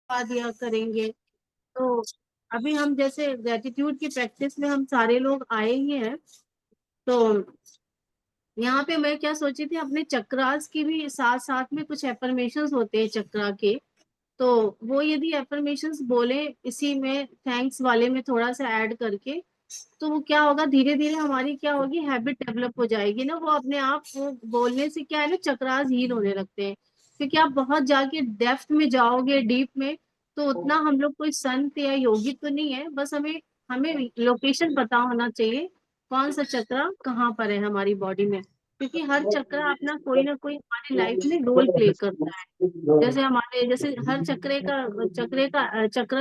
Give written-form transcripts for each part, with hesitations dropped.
दिया करेंगे। तो अभी हम जैसे ग्रेटिट्यूड की प्रैक्टिस में हम सारे लोग आए ही हैं, तो यहाँ पे मैं क्या सोची थी, अपने चक्रास की भी साथ साथ में कुछ एफर्मेशंस होते हैं चक्रा के, तो वो यदि एफर्मेशंस बोले इसी में थैंक्स वाले में थोड़ा सा ऐड करके, तो वो क्या होगा, धीरे धीरे हमारी क्या होगी, हैबिट डेवलप हो जाएगी ना, वो अपने आप वो बोलने से क्या है ना, चक्रास हील होने लगते हैं। क्योंकि आप बहुत जाके डेप्थ में जाओगे, डीप में, तो उतना हम लोग कोई संत या योगी तो नहीं है, बस हमें हमें लोकेशन पता होना चाहिए, कौन सा चक्रा कहाँ पर है हमारी बॉडी में, क्योंकि हर चक्रा अपना कोई ना कोई हमारी लाइफ में रोल प्ले करता है। जैसे हमारे जैसे हर चक्र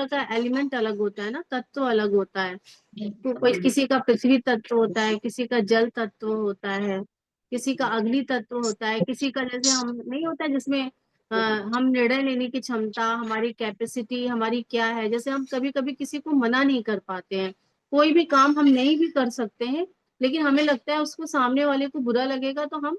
का एलिमेंट अलग होता है ना, तत्व अलग होता है। तो कोई किसी का पृथ्वी तत्व होता है, किसी का जल तत्व होता है, किसी का अग्नि तत्व होता है, किसी का जैसे हम नहीं होता है जिसमें हम निर्णय लेने की क्षमता, हमारी कैपेसिटी हमारी क्या है, जैसे हम कभी कभी किसी को मना नहीं कर पाते हैं, कोई भी काम हम नहीं भी कर सकते हैं, लेकिन हमें लगता है उसको सामने वाले को बुरा लगेगा, तो हम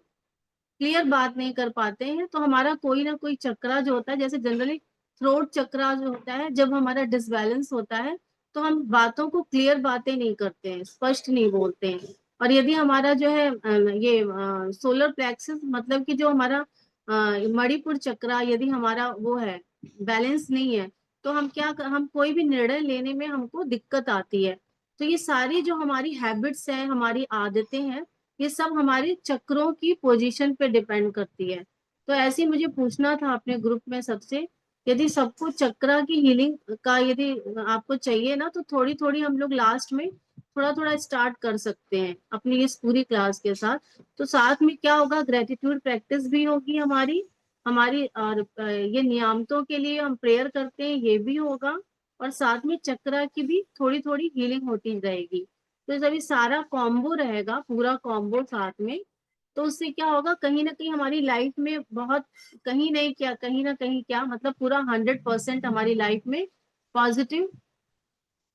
क्लियर बात नहीं कर पाते हैं। तो हमारा कोई ना कोई चक्रा जो होता है, जैसे जनरली थ्रोट चक्रा जो होता है, जब हमारा डिसबैलेंस होता है, तो हम बातों को क्लियर बातें नहीं करते हैं, स्पष्ट नहीं बोलते हैं। और यदि हमारा जो है ये सोलर प्लेक्सस, मतलब कि जो हमारा मणिपुर चक्रा, यदि हमारा वो है, बैलेंस नहीं है, तो हम कोई भी निर्णय लेने में हमको दिक्कत आती है। तो ये सारी जो हमारी हैबिट्स हैं, हमारी आदतें हैं, ये सब हमारे चक्रों की पोजीशन पे डिपेंड करती है। तो ऐसे ही मुझे पूछना था अपने ग्रुप में सबसे, यदि सबको चक्रा की हीलिंग का यदि आपको चाहिए ना, तो थोड़ी थोड़ी हम लोग लास्ट में थोड़ा थोड़ा स्टार्ट कर सकते हैं अपनी इस पूरी क्लास के साथ। तो साथ में क्या होगा, ग्रेटिट्यूड प्रैक्टिस भी होगी हमारी हमारी और ये नियामतों के लिए हम प्रेयर करते हैं, ये भी होगा, और साथ में चक्रा की भी थोड़ी थोड़ी हीलिंग होती रहेगी। तो जब ये सारा कॉम्बो रहेगा, पूरा कॉम्बो साथ में, तो उससे क्या होगा, कहीं ना कहीं हमारी लाइफ में बहुत, कहीं नहीं क्या, कहीं ना कहीं क्या, मतलब पूरा 100% हमारी लाइफ में पॉजिटिव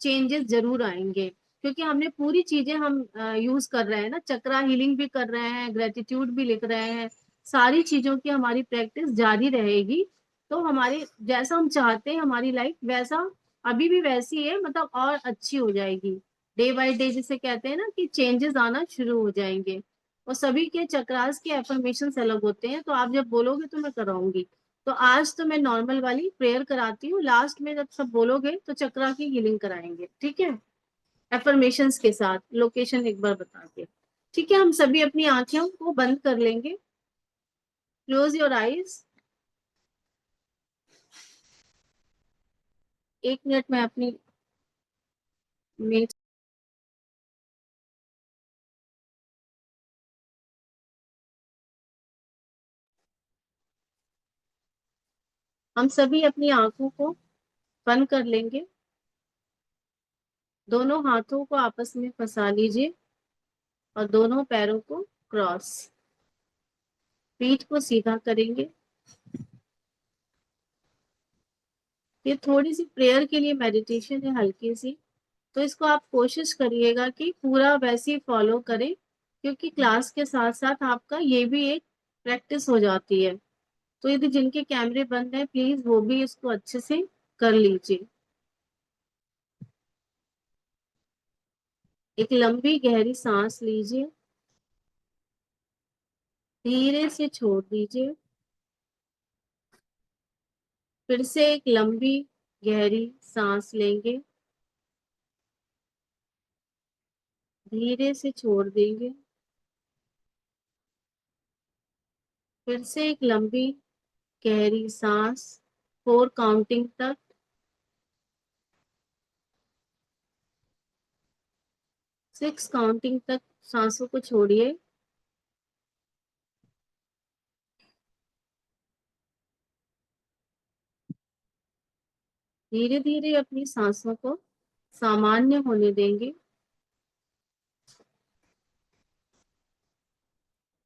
चेंजेस जरूर आएंगे। क्योंकि हमने पूरी चीजें हम यूज कर रहे हैं ना, चक्रा हीलिंग भी कर रहे हैं, ग्रेटिट्यूड भी लिख रहे हैं, सारी चीजों की हमारी प्रैक्टिस जारी रहेगी। तो हमारे जैसा हम चाहते हैं हमारी लाइफ वैसा अभी भी वैसी है, मतलब और अच्छी हो जाएगी। डे बाय डे जिसे कहते हैं ना, कि चेंजेस आना शुरू हो जाएंगे। और सभी के चक्रास के एफर्मेशन अलग होते हैं, तो आप जब बोलोगे तो मैं कराऊंगी। तो आज तो मैं नॉर्मल वाली प्रेयर कराती हूँ, लास्ट में जब सब बोलोगे तो चक्रा की हीलिंग कराएंगे, ठीक है, एफर्मेशंस के साथ, लोकेशन एक बार बता के। ठीक है, हम सभी अपनी आंखें को बंद कर लेंगे। Close your eyes. 1 मिनट में अपनी मेट हम सभी अपनी आंखों को बंद कर लेंगे। दोनों हाथों को आपस में फंसा लीजिए और दोनों पैरों को क्रॉस, पीठ को सीधा करेंगे। ये थोड़ी सी प्रेयर के लिए मेडिटेशन है, हल्की सी, तो इसको आप कोशिश करिएगा कि पूरा वैसे ही फॉलो करें, क्योंकि क्लास के साथ साथ आपका ये भी एक प्रैक्टिस हो जाती है। तो यदि जिनके कैमरे बंद है, प्लीज वो भी इसको अच्छे से कर लीजिए। एक लंबी गहरी सांस लीजिए, धीरे से छोड़ दीजिए। फिर से एक लंबी गहरी सांस लेंगे, धीरे से छोड़ देंगे। फिर से एक लंबी गहरी सांस, 4 काउंटिंग तक। 6 काउंटिंग तक सांसों को छोड़िए। धीरे धीरे अपनी सांसों को सामान्य होने देंगे।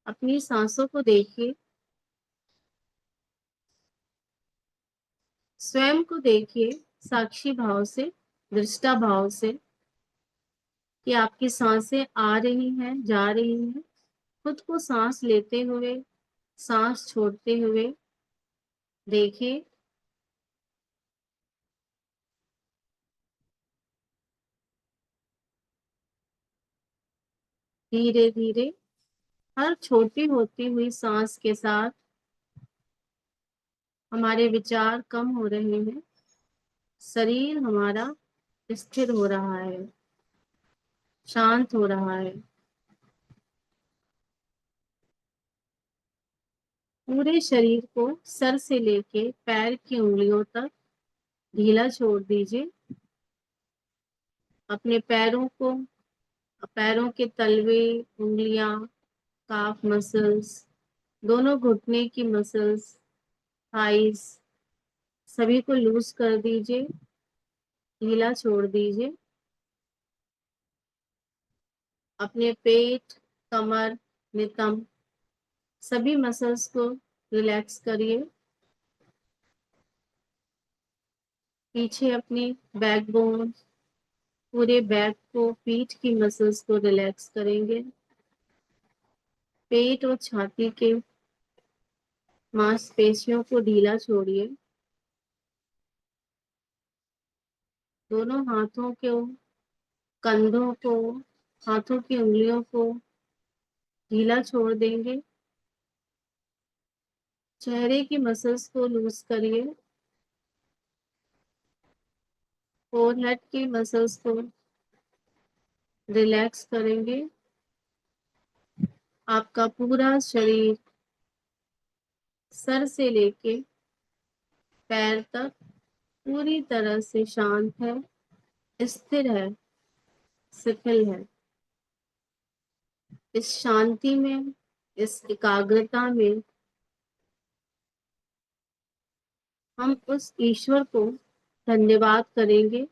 अपनी सांसों को देखिए, स्वयं को देखिए, साक्षी भाव से, दृष्टा भाव से, कि आपकी सांसें आ रही हैं, जा रही हैं। खुद को सांस लेते हुए, सांस छोड़ते हुए देखिए। धीरे धीरे हर छोटी होती हुई सांस के साथ हमारे विचार कम हो रहे हैं, शरीर हमारा स्थिर हो रहा है, शांत हो रहा है। पूरे शरीर को सर से लेके पैर की उंगलियों तक ढीला छोड़ दीजिए। अपने पैरों के तलवे, उंगलियां, काफ मसल्स, दोनों घुटने की मसल्स, थाइस, सभी को लूज कर दीजिए, ढीला छोड़ दीजिए। अपने पेट, कमर, नितंब, सभी मसल्स को रिलैक्स करिए। पीछे अपनी बैकबोन, पूरे बैक को, पीठ की मसल्स को रिलैक्स करेंगे। पेट और छाती के मांसपेशियों को ढीला छोड़िए। दोनों हाथों को, कंधों को, हाथों की उंगलियों को ढीला छोड़ देंगे। चेहरे की मसल्स को लूज करिए। फोरहेड की मसल्स को रिलैक्स करेंगे। आपका पूरा शरीर सर से लेके पैर तक पूरी तरह से शांत है, स्थिर है, शिथिल है। इस शांति में, इस एकाग्रता में हम उस ईश्वर को धन्यवाद करेंगे,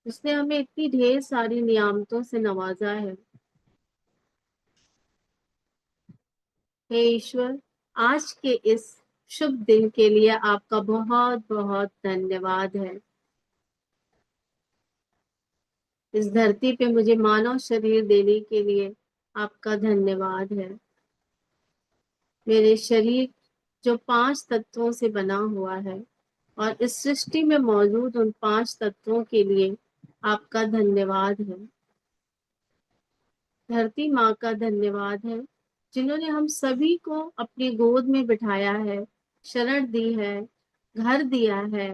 उसने हमें इतनी ढेर सारी नियामतों से नवाजा है। हे ईश्वर, आज के इस शुभ दिन के लिए आपका बहुत बहुत धन्यवाद है। इस धरती पे मुझे मानव शरीर देने के लिए आपका धन्यवाद है। मेरे शरीर जो 5 तत्वों से बना हुआ है और इस सृष्टि में मौजूद उन 5 तत्वों के लिए आपका धन्यवाद है। धरती माँ का धन्यवाद है, जिन्होंने हम सभी को अपनी गोद में बिठाया है, शरण दी है, घर दिया है,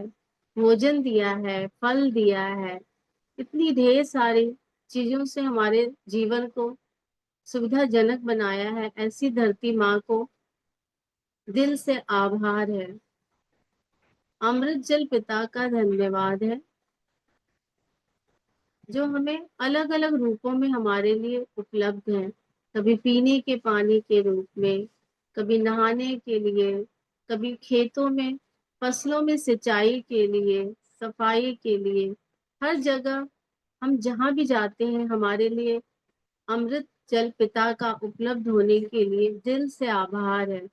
भोजन दिया है, फल दिया है, इतनी ढेर सारी चीजों से हमारे जीवन को सुविधाजनक बनाया है। ऐसी धरती माँ को दिल से आभार है। अमृत जल पिता का धन्यवाद है, जो हमें अलग अलग रूपों में हमारे लिए उपलब्ध है। कभी पीने के पानी के रूप में, कभी नहाने के लिए, कभी खेतों में फसलों में सिंचाई के लिए, सफाई के लिए, हर जगह हम जहां भी जाते हैं हमारे लिए अमृत जल पिता का उपलब्ध होने के लिए दिल से आभार है,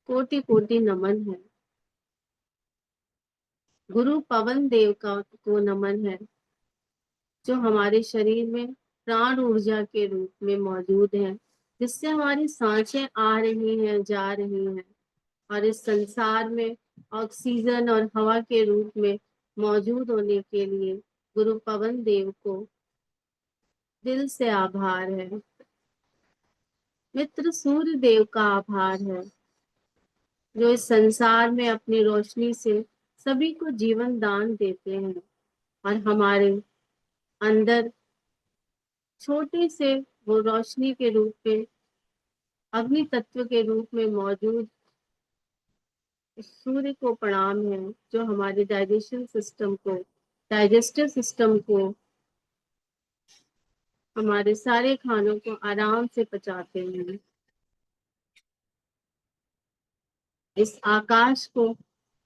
कोटि कोटि नमन है। गुरु पवन देव का को नमन है, जो हमारे शरीर में प्राण ऊर्जा के रूप में मौजूद है, जिससे हमारी सांसें आ रही हैं, जा रही हैं, और इस संसार में ऑक्सीजन और हवा के रूप में मौजूद होने के लिए गुरु पवन देव को दिल से आभार है। मित्र सूर्य देव का आभार है, जो इस संसार में अपनी रोशनी से सभी को जीवन दान देते हैं और हमारे अंदर छोटे से वो रोशनी के रूप में, अग्नि तत्व के रूप में मौजूद सूर्य को प्रणाम है, जो हमारे डाइजेस्टिव सिस्टम को, हमारे सारे खानों को आराम से पचाते हैं। इस आकाश को,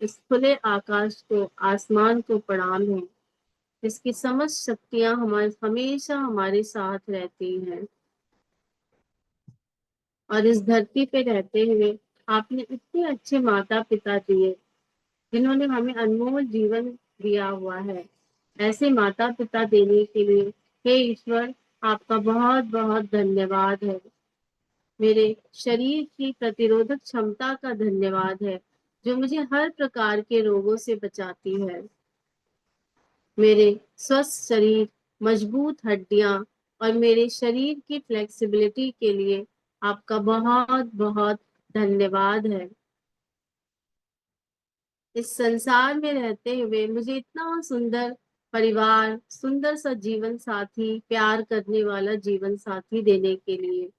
इस खुले आकाश को, आसमान को प्रणाम है, जिसकी समस्त शक्तियां हमारे हमेशा हमारे साथ रहती हैं। और इस धरती पे रहते हुए आपने इतने अच्छे माता पिता दिए, जिन्होंने हमें अनमोल जीवन दिया हुआ है। ऐसे माता पिता देने के लिए हे ईश्वर, आपका बहुत बहुत धन्यवाद है। मेरे शरीर की प्रतिरोधक क्षमता का धन्यवाद है, जो मुझे हर प्रकार के रोगों से बचाती है। मेरे स्वस्थ शरीर, मजबूत हड्डियां और मेरे शरीर की फ्लेक्सिबिलिटी के लिए आपका बहुत बहुत धन्यवाद है। इस संसार में रहते हुए मुझे इतना सुंदर परिवार, सुंदर सा जीवन साथी, प्यार करने वाला जीवन साथी देने के लिए,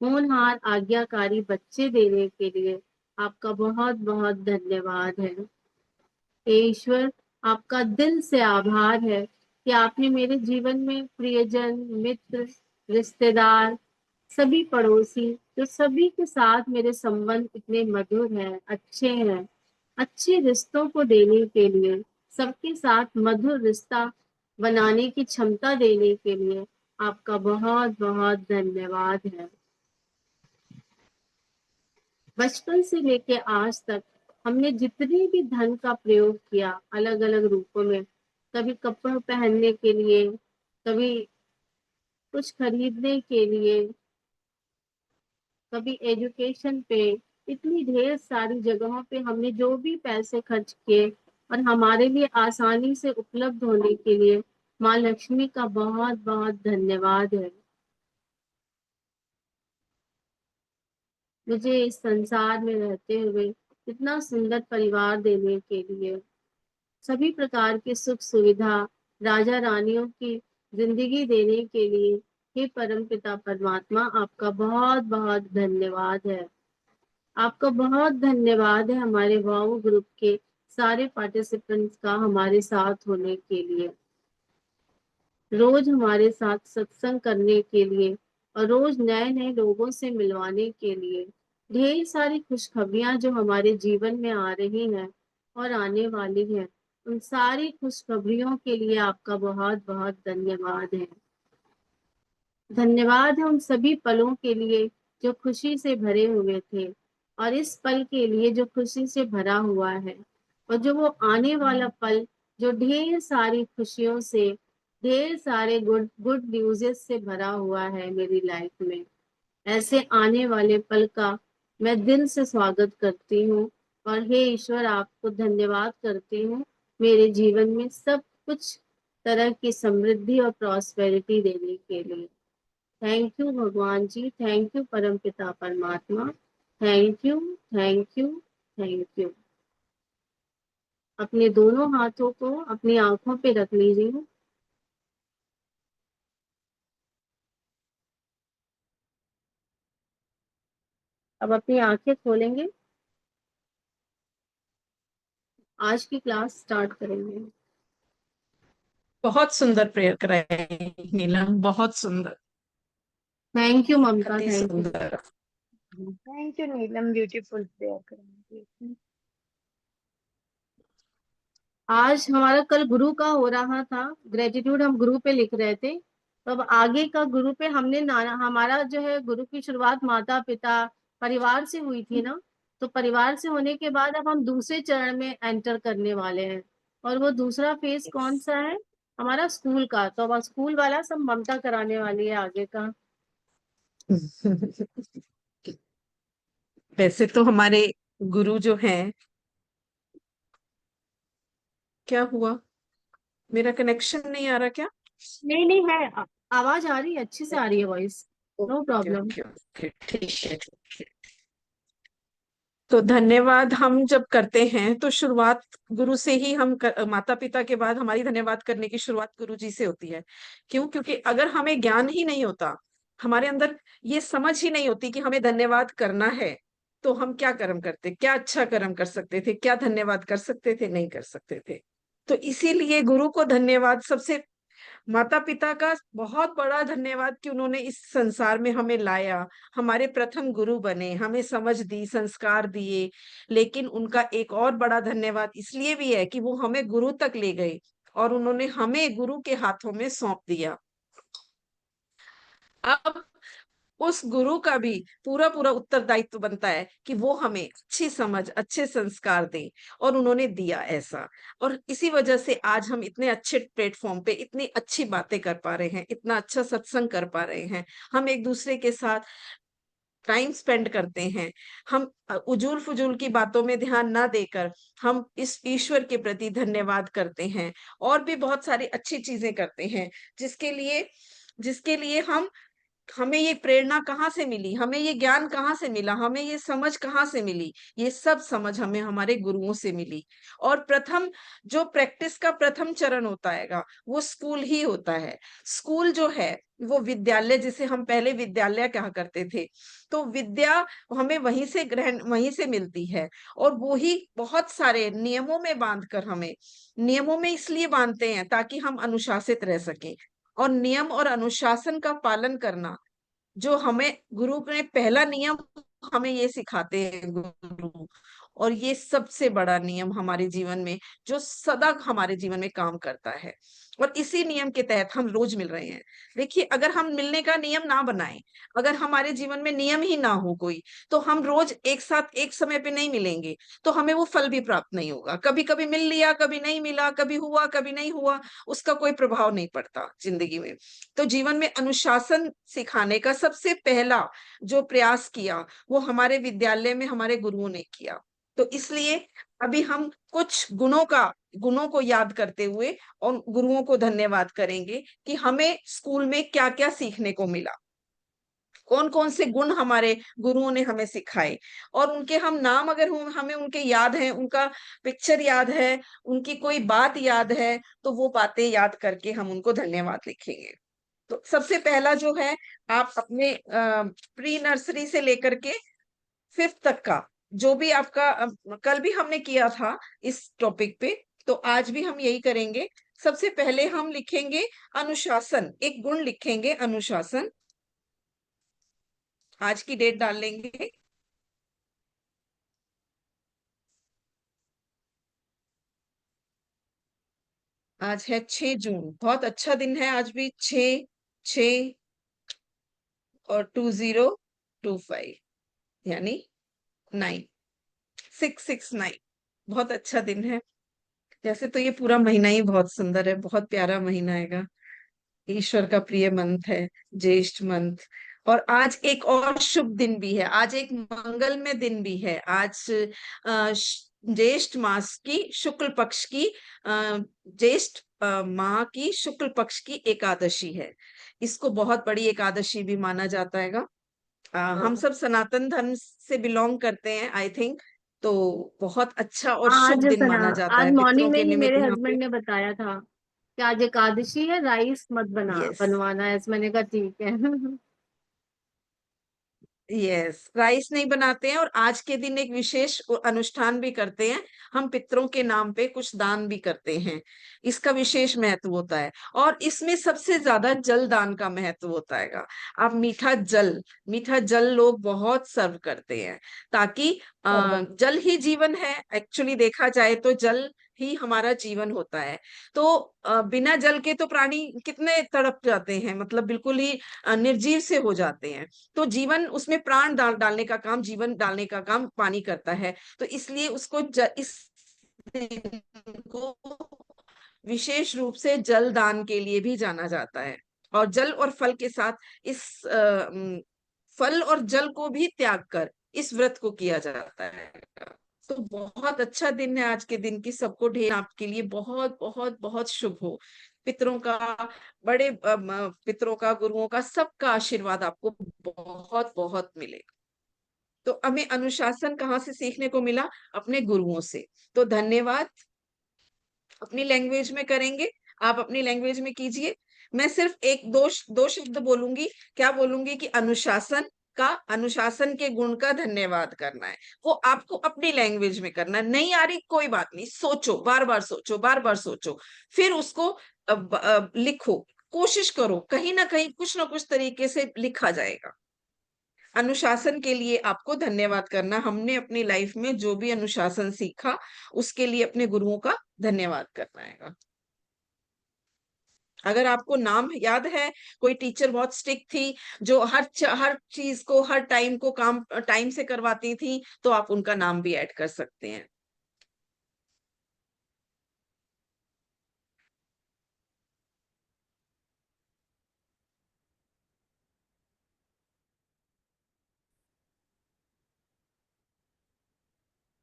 होनहार आज्ञाकारी बच्चे देने के लिए आपका बहुत बहुत धन्यवाद है। हे ईश्वर, आपका दिल से आभार है कि आपने मेरे जीवन में प्रियजन, मित्र, रिश्तेदार, सभी पड़ोसी, जो सभी के साथ मेरे संबंध इतने मधुर हैं, अच्छे हैं, अच्छे रिश्तों को देने के लिए, सबके साथ मधुर रिश्ता बनाने की क्षमता देने के लिए आपका बहुत बहुत धन्यवाद है। बचपन से लेके आज तक हमने जितने भी धन का प्रयोग किया अलग अलग रूपों में, कभी कपड़े पहनने के लिए, कभी कुछ खरीदने के लिए, कभी एजुकेशन पे, इतनी ढेर सारी जगहों पे हमने जो भी पैसे खर्च किए और हमारे लिए आसानी से उपलब्ध होने के लिए माँ लक्ष्मी का बहुत बहुत धन्यवाद है। मुझे इस संसार में रहते हुए इतना सुंदर परिवार देने के लिए, सभी प्रकार की सुख सुविधा, राजा रानियों की जिंदगी देने के लिए, हे परम पिता परमात्मा, आपका बहुत बहुत धन्यवाद है। आपका बहुत धन्यवाद है हमारे वाओ ग्रुप के सारे पार्टिसिपेंट्स का हमारे साथ होने के लिए, रोज हमारे साथ सत्संग करने के लिए और रोज नए नए लोगों से मिलवाने के लिए। ढेर सारी खुशखबरियां जो हमारे जीवन में आ रही हैं और आने वाली हैं, उन सारी खुशखबरियों के लिए आपका बहुत बहुत धन्यवाद है। धन्यवाद है उन सभी पलों के लिए जो खुशी से भरे हुए थे और इस पल के लिए जो खुशी से भरा हुआ है, और जो वो आने वाला पल जो ढेर सारी खुशियों से, ढेर सारे गुड गुड न्यूज़ेस से भरा हुआ है मेरी लाइफ में। ऐसे आने वाले पल का मैं दिल से स्वागत करती हूँ और हे ईश्वर, आपको धन्यवाद करती हूँ मेरे जीवन में सब कुछ तरह की समृद्धि और प्रॉस्पेरिटी देने के लिए। थैंक यू भगवान जी, थैंक यू परम पिता परमात्मा, thank you, thank you, thank you. अपने दोनों हाथों को अपनी आंखों पे रख लीजिए। अब अपनी आंखें खोलेंगे, आज की क्लास स्टार्ट करेंगे। बहुत सुंदर प्रेयर कराई नीलम, बहुत सुंदर, थैंक यू ममता, अति थैंक यू। सुंदर। Thank you Neelam, beautiful prayer करने के लिए। आज हमारा कल गुरु का हो रहा था, ग्रेटिट्यूड हम गुरु पे लिख रहे थे, तो अब आगे का गुरु पे हमने हमारा जो है गुरु की शुरुआत माता पिता परिवार से हुई थी ना, तो परिवार से होने के बाद अब हम दूसरे चरण में एंटर करने वाले हैं, और वो दूसरा फेज कौन सा है? हमारा स्कूल का। तो अब स्कूल वाला सब ममता कराने वाली है आगे का। वैसे तो हमारे गुरु जो हैं, क्या हुआ, मेरा कनेक्शन नहीं आ रहा क्या? नहीं नहीं है, आवाज आ रही है, अच्छी से आ रही है voice, no okay problem. Okay okay, ठीक है ठीक है। तो धन्यवाद हम जब करते हैं तो शुरुआत गुरु से ही माता पिता के बाद हमारी धन्यवाद करने की शुरुआत गुरु जी से होती है। क्यों? क्योंकि अगर हमें ज्ञान ही नहीं होता, हमारे अंदर ये समझ ही नहीं होती कि हमें धन्यवाद करना है, तो हम क्या कर्म करते, क्या अच्छा कर्म कर सकते थे, क्या धन्यवाद कर सकते थे, नहीं कर सकते थे। तो इसीलिए गुरु को धन्यवाद, सबसे माता पिता का बहुत बड़ा धन्यवाद कि उन्होंने इस संसार में हमें लाया, हमारे प्रथम गुरु बने, हमें समझ दी, संस्कार दिए। लेकिन उनका एक और बड़ा धन्यवाद इसलिए भी है कि वो हमें गुरु तक ले गए और उन्होंने हमें गुरु के हाथों में सौंप दिया। अब उस गुरु का भी पूरा पूरा उत्तरदायित्व बनता है कि वो हमें अच्छी समझ, अच्छे संस्कार दें, और उन्होंने दिया ऐसा। और इसी वजह से आज हम इतने अच्छे प्लेटफॉर्म पे इतनी अच्छी बातें कर पा रहे हैं, इतना अच्छा सत्संग कर पा रहे हैं, हम एक दूसरे के साथ टाइम स्पेंड करते हैं, हम उजूल फुजूल की बातों में ध्यान ना देकर हम इस ईश्वर के प्रति धन्यवाद करते हैं, और भी बहुत सारी अच्छी चीजें करते हैं जिसके लिए जिसके लिए हमें ये प्रेरणा कहाँ से मिली, हमें ये ज्ञान कहाँ से मिला, हमें ये समझ कहाँ से मिली, ये सब समझ हमें हमारे गुरुओं से मिली। और प्रथम जो प्रैक्टिस का प्रथम चरण होता है वो स्कूल ही होता है। स्कूल जो है वो विद्यालय, जिसे हम पहले विद्यालय कहा करते थे, तो विद्या हमें वहीं से मिलती है। और वो ही बहुत सारे नियमों में बांध कर, हमें नियमों में इसलिए बांधते हैं ताकि हम अनुशासित रह सकें। और नियम और अनुशासन का पालन करना, जो हमें गुरु ने पहला नियम हमें ये सिखाते हैं गुरु, और ये सबसे बड़ा नियम हमारे जीवन में, जो सदा हमारे जीवन में काम करता है। और इसी नियम के तहत हम रोज मिल रहे हैं। देखिए, अगर हम मिलने का नियम ना बनाएं, अगर हमारे जीवन में नियम ही ना हो कोई, तो हम रोज एक साथ एक समय पे नहीं मिलेंगे, तो हमें वो फल भी प्राप्त नहीं होगा। कभी कभी मिल लिया, कभी नहीं मिला, कभी हुआ कभी नहीं हुआ, उसका कोई प्रभाव नहीं पड़ता जिंदगी में। तो जीवन में अनुशासन सिखाने का सबसे पहला जो प्रयास किया, वो हमारे विद्यालय में हमारे गुरुओं ने किया। तो इसलिए अभी हम कुछ गुणों को याद करते हुए और गुरुओं को धन्यवाद करेंगे कि हमें स्कूल में क्या क्या सीखने को मिला, कौन कौन से गुण हमारे गुरुओं ने हमें सिखाए। और उनके हम नाम अगर हमें उनके याद हैं, उनका पिक्चर याद है, उनकी कोई बात याद है, तो वो बातें याद करके हम उनको धन्यवाद लिखेंगे। तो सबसे पहला जो है, आप अपने प्री नर्सरी से लेकर के फिफ्थ तक का जो भी आपका कल भी हमने किया था इस टॉपिक पे, तो आज भी हम यही करेंगे। सबसे पहले हम लिखेंगे अनुशासन, एक गुण लिखेंगे अनुशासन। आज की डेट डाल लेंगे, आज है 6 जून, बहुत अच्छा दिन है आज भी, 6/6 और 2025, यानी 9/6/6/9, बहुत अच्छा दिन है। जैसे तो ये पूरा महीना ही बहुत सुंदर है, बहुत प्यारा महीना आएगा, ईश्वर का प्रिय मंथ है, ज्येष्ठ मंथ। और आज एक और शुभ दिन भी है, आज एक मंगलमय दिन भी है। आज ज्येष्ठ मास की शुक्ल पक्ष की ज्येष्ठ माह की शुक्ल पक्ष की एकादशी है। इसको बहुत बड़ी एकादशी भी माना जाता है। हम सब सनातन धर्म से बिलोंग करते हैं, आई थिंक। तो बहुत अच्छा और शुभ आज दिन सना माना जाता आज है पितरों मॉर्निंग में के ही निमित्त मेरे यहाँ पे। हस्बैंड ने बताया था कि आज एकादशी है, राइस मत यस, बनवाना है। मैंने कहा ठीक है। यस, राइस नहीं बनाते हैं। और आज के दिन एक विशेष अनुष्ठान भी करते हैं, हम पितरों के नाम पे कुछ दान भी करते हैं। इसका विशेष महत्व होता है। और इसमें सबसे ज्यादा जल दान का महत्व होता है। आप मीठा जल लोग बहुत सर्व करते हैं, ताकि जल ही जीवन है। एक्चुअली देखा जाए तो जल ही हमारा जीवन होता है। तो बिना जल के तो प्राणी कितने तड़प जाते हैं, मतलब बिल्कुल ही निर्जीव से हो जाते हैं। तो जीवन उसमें प्राण डालने का काम, जीवन डालने का काम पानी करता है। तो इसलिए उसको इस दिन को विशेष रूप से जल दान के लिए भी जाना जाता है। और जल और फल के साथ इस फल और जल को भी त्याग कर इस व्रत को किया जाता है। तो बहुत अच्छा दिन है आज के दिन की, सबको ढेर आपके लिए बहुत बहुत बहुत शुभ हो। पितरों का, बड़े पितरों का, गुरुओं का, सबका आशीर्वाद आपको बहुत बहुत मिले। तो हमें अनुशासन कहाँ से सीखने को मिला? अपने गुरुओं से। तो धन्यवाद। अपनी लैंग्वेज में करेंगे, आप अपनी लैंग्वेज में कीजिए। मैं सिर्फ एक दो दो शब्द बोलूंगी। क्या बोलूंगी? कि अनुशासन के गुण का धन्यवाद करना है। वो आपको अपनी लैंग्वेज में करना है। नहीं आ रही कोई बात नहीं, सोचो, बार बार सोचो, बार बार सोचो, फिर उसको लिखो। कोशिश करो, कहीं ना कुछ तरीके से लिखा जाएगा। अनुशासन के लिए आपको धन्यवाद करना, हमने अपनी लाइफ में जो भी अनुशासन सीखा उसके लिए अपने गुरुओं का धन्यवाद करना है। अगर आपको नाम याद है, कोई टीचर बहुत स्ट्रिक्ट थी, जो हर चीज को, हर टाइम को काम टाइम से करवाती थी, तो आप उनका नाम भी ऐड कर सकते हैं।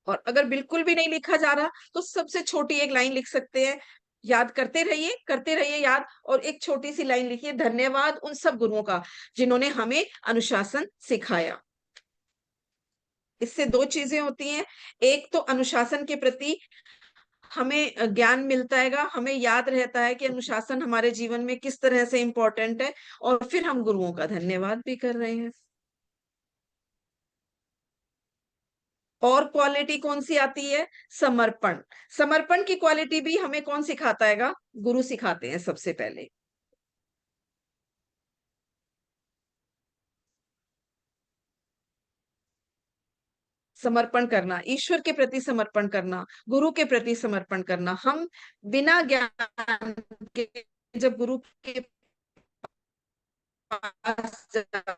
और अगर बिल्कुल भी नहीं लिखा जा रहा, तो सबसे छोटी एक लाइन लिख सकते हैं। याद करते रहिए याद। और एक छोटी सी लाइन लिखिए, धन्यवाद उन सब गुरुओं का जिन्होंने हमें अनुशासन सिखाया। इससे दो चीजें होती हैं, एक तो अनुशासन के प्रति हमें ज्ञान मिलता है, हमें याद रहता है कि अनुशासन हमारे जीवन में किस तरह से इम्पोर्टेंट है, और फिर हम गुरुओं का धन्यवाद भी कर रहे हैं। और क्वालिटी कौन सी आती है? समर्पण। समर्पण की क्वालिटी भी हमें कौन सिखाता है? गुरु सिखाते हैं सबसे पहले। समर्पण करना, ईश्वर के प्रति समर्पण करना, गुरु के प्रति समर्पण करना। हम बिना ज्ञान के जब गुरु के पास जाते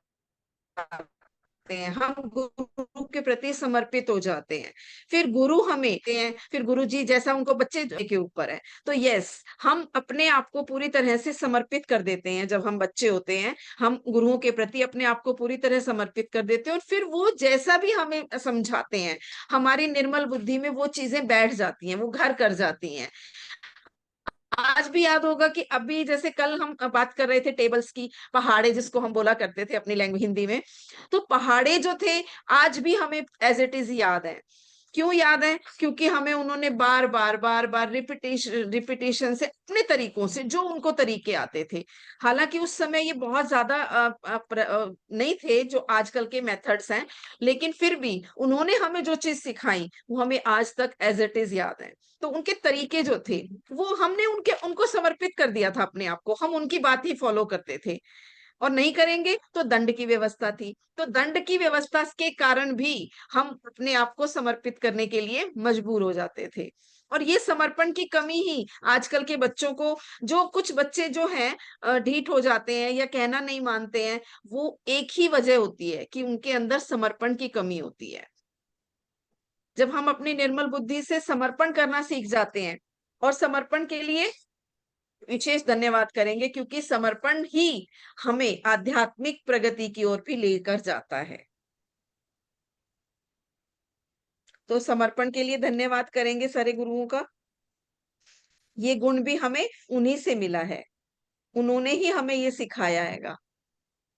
हैं, हम गुरु के प्रति समर्पित हो जाते हैं। फिर गुरु हमें हैं, फिर गुरु जी जैसा उनको बच्चे के ऊपर है। तो यस, हम अपने आप को पूरी तरह से समर्पित कर देते हैं। जब हम बच्चे होते हैं, हम गुरुओं के प्रति अपने आप को पूरी तरह समर्पित कर देते हैं, और फिर वो जैसा भी हमें समझाते हैं, हमारी निर्मल बुद्धि में वो चीजें बैठ जाती हैं, वो घर कर जाती हैं। आज भी याद होगा कि अभी जैसे कल हम बात कर रहे थे टेबल्स की, पहाड़े जिसको हम बोला करते थे अपनी लैंग्वेज हिंदी में, तो पहाड़े जो थे आज भी हमें एज इट इज याद है। क्यों याद है? क्योंकि हमें उन्होंने बार बार रिपीटेशन से अपने तरीकों से, जो उनको तरीके आते थे। हालांकि उस समय ये बहुत ज्यादा नहीं थे जो आजकल के मेथड्स हैं, लेकिन फिर भी उन्होंने हमें जो चीज सिखाई वो हमें आज तक एज इट इज याद है। तो उनके तरीके जो थे, वो हमने उनको समर्पित कर दिया था अपने आप को, हम उनकी बात ही फॉलो करते थे। और नहीं करेंगे तो दंड की व्यवस्था थी, तो दंड की व्यवस्था के कारण भी हम अपने आप को समर्पित करने के लिए मजबूर हो जाते थे। और ये समर्पण की कमी ही आजकल के बच्चों को, जो कुछ बच्चे जो हैं ढीठ हो जाते हैं या कहना नहीं मानते हैं, वो एक ही वजह होती है कि उनके अंदर समर्पण की कमी होती है। जब हम अपनी निर्मल बुद्धि से समर्पण करना सीख जाते हैं, और समर्पण के लिए विशेष धन्यवाद करेंगे, क्योंकि समर्पण ही हमें आध्यात्मिक प्रगति की ओर भी लेकर जाता है। तो समर्पण के लिए धन्यवाद करेंगे सारे गुरुओं का। ये गुण भी हमें उन्हीं से मिला है, उन्होंने ही हमें ये सिखाया है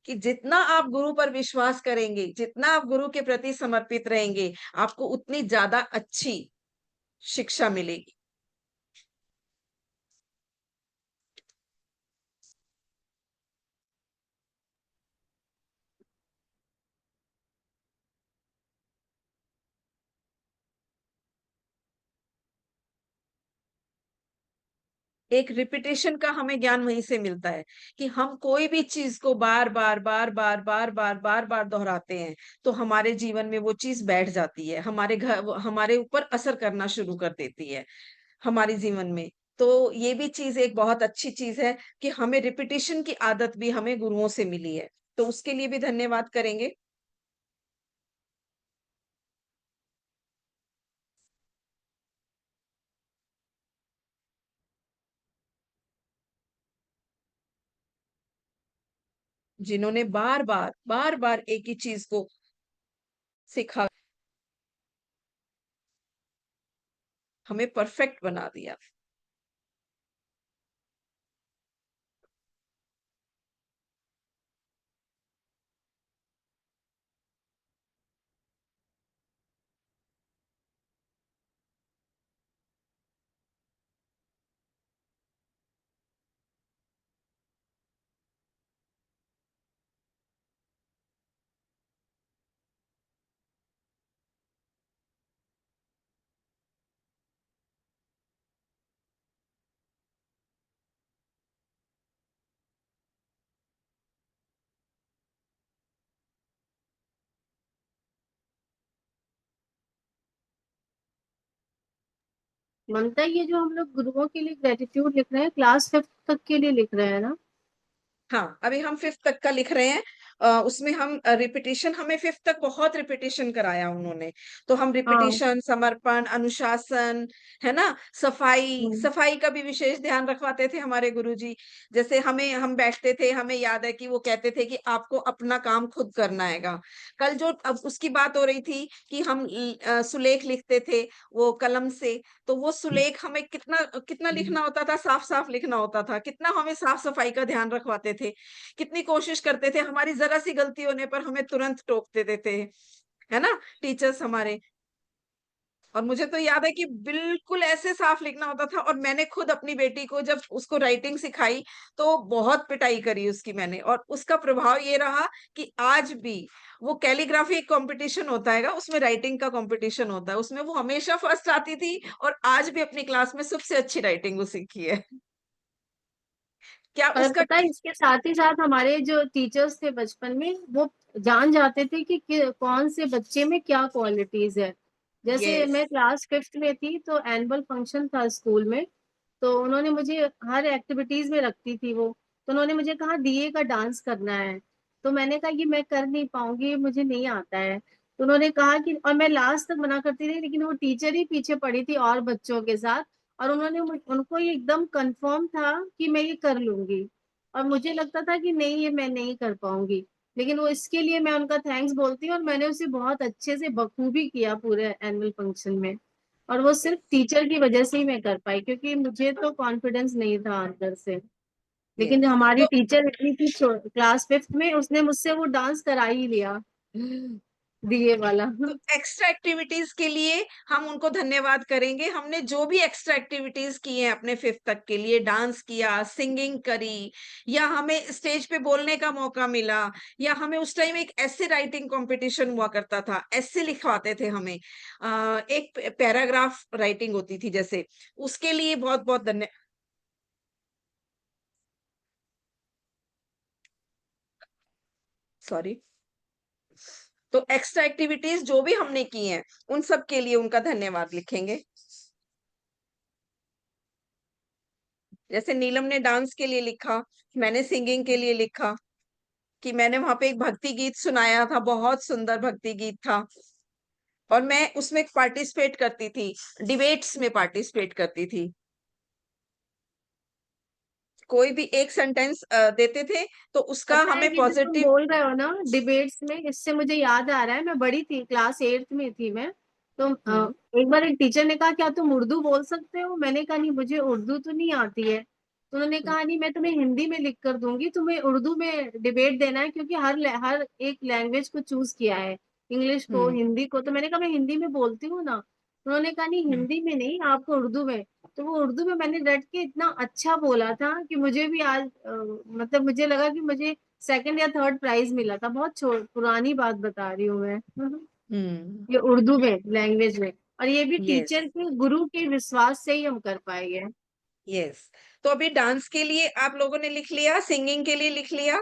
कि जितना आप गुरु पर विश्वास करेंगे, जितना आप गुरु के प्रति समर्पित रहेंगे, आपको उतनी ज्यादा अच्छी शिक्षा मिलेगी। एक रिपीटेशन का हमें ज्ञान वहीं से मिलता है कि हम कोई भी चीज को बार बार दोहराते हैं, तो हमारे जीवन में वो चीज बैठ जाती है, हमारे ऊपर असर करना शुरू कर देती है हमारे जीवन में। तो ये भी चीज एक बहुत अच्छी चीज है कि हमें रिपीटेशन की आदत भी हमें गुरुओं से मिली है, तो उसके लिए भी धन्यवाद करेंगे। जिन्होंने बार बार एक ही चीज को सिखा, हमें परफेक्ट बना दिया। ममता, ये जो हम लोग गुरुओं के लिए ग्रेटिट्यूड लिख रहे हैं, क्लास 5th तक के लिए लिख रहे हैं ना? हाँ, अभी हम 5th तक का लिख रहे हैं, उसमें हम रिपीटेशन, हमें 5th तक बहुत रिपीटेशन कराया उन्होंने। तो हम हाँ। रिपीटेशन, समर्पण, अनुशासन, है ना, सफाई, हम्म। सफाई का भी विशेष ध्यान रखवाते थे हमारे गुरुजी। जैसे हम बैठते थे, हमें याद है कि वो कहते थे कि आपको अपना काम खुद करना हैगा। कल जो अब उसकी बात हो रही थी कि हम सुलेख लिखते थे वो कलम से, तो वो सुलेख हमें कितना कितना लिखना होता था, साफ साफ लिखना होता था, कितना हमें साफ सफाई का ध्यान रखवाते थे, कितनी कोशिश करते थे, हमारी जरा सी गलती होने पर हमें तुरंत टोक देते थे, है ना, टीचर्स हमारे। और मुझे तो याद है कि बिल्कुल ऐसे साफ लिखना होता था, और मैंने खुद अपनी बेटी को जब उसको राइटिंग सिखाई तो बहुत पिटाई करी उसकी मैंने, और उसका प्रभाव ये रहा कि आज भी वो कैलीग्राफी कंपटीशन होता है, उसमें राइटिंग का कंपटीशन होता है, उसमें वो हमेशा फर्स्ट आती थी, और आज भी अपनी क्लास में सबसे अच्छी राइटिंग वो सीखी है। क्या और उसका। पता है इसके साथ ही साथ हमारे जो टीचर्स थे बचपन में, वो जान जाते थे कि कौन से बच्चे में क्या क्वालिटीज है। जैसे यस। मैं क्लास 5th में थी तो एनुअल फंक्शन था स्कूल में। तो उन्होंने मुझे हर एक्टिविटीज में रखती थी वो। तो उन्होंने मुझे कहा दिए का डांस करना है। तो मैंने कहा कि मैं कर नहीं पाऊंगी, मुझे नहीं आता है। तो उन्होंने कहा कि, और मैं लास्ट तक मना करती रही, लेकिन वो टीचर ही पीछे पड़ी थी और बच्चों के साथ। और उनको ये एकदम कंफर्म था कि मैं ये कर लूंगी। और मुझे लगता था कि नहीं, ये मैं नहीं कर पाऊंगी। लेकिन वो, इसके लिए मैं उनका थैंक्स बोलती हूँ, और मैंने उसे बहुत अच्छे से बखूबी किया पूरे एनुअल फंक्शन में। और वो सिर्फ टीचर की वजह से ही मैं कर पाई, क्योंकि मुझे तो कॉन्फिडेंस नहीं था अंदर से। लेकिन यस। हमारी तो टीचर इतनी थी क्लास 5th में, उसने मुझसे वो डांस करा ही लिया, दिए वाला। तो एक्स्ट्रा एक्टिविटीज के लिए हम उनको धन्यवाद करेंगे। हमने जो भी एक्स्ट्रा एक्टिविटीज की हैं अपने 5th तक के लिए, डांस किया, सिंगिंग करी, या हमें स्टेज पे बोलने का मौका मिला, या हमें उस टाइम एक ऐसे राइटिंग कंपटीशन हुआ करता था, ऐसे लिखवाते थे हमें, एक पैराग्राफ राइटिंग होती थी जैसे, उसके लिए बहुत बहुत धन्य सॉरी। तो एक्स्ट्रा एक्टिविटीज जो भी हमने की हैं उन सब के लिए उनका धन्यवाद लिखेंगे। जैसे नीलम ने डांस के लिए लिखा, मैंने सिंगिंग के लिए लिखा, कि मैंने वहां पे एक भक्ति गीत सुनाया था, बहुत सुंदर भक्ति गीत था, और मैं उसमें पार्टिसिपेट करती थी, डिबेट्स में पार्टिसिपेट करती थी। कोई भी एक सेंटेंस देते थे तो उसका पता है, हमें ये जो तुम पॉजिटिव। बोल रहे हो ना डिबेट्स में, इससे मुझे याद आ रहा है, मैं बड़ी थी, क्लास 8th में थी मैं। तो हम्म। एक बार एक टीचर ने कहा क्या तुम उर्दू बोल सकते हो? मैंने कहा नहीं, मुझे उर्दू तो नहीं आती है। तो उन्होंने कहा नहीं, मैं तुम्हें हिंदी में लिख कर दूंगी, तुम्हें उर्दू में डिबेट देना है, क्योंकि हर एक लैंग्वेज को चूज किया है, इंग्लिश को, हम्म। हिंदी को। तो मैंने कहा मैं हिंदी में बोलती हूँ ना। उन्होंने कहा नहीं, हम्म। हिंदी में नहीं, आपको उर्दू में। तो वो उर्दू में मैंने डट के इतना अच्छा बोला था कि मुझे भी आज मतलब मुझे लगा कि मुझे सेकंड या थर्ड प्राइज मिला था। बहुत पुरानी बात बता रही हूँ मैं। हम्म। ये उर्दू में, लैंग्वेज में। और ये भी यस। टीचर के, गुरु के विश्वास से ही हम कर पाएंगे। यस। तो अभी डांस के लिए आप लोगों ने लिख लिया, सिंगिंग के लिए लिख लिया।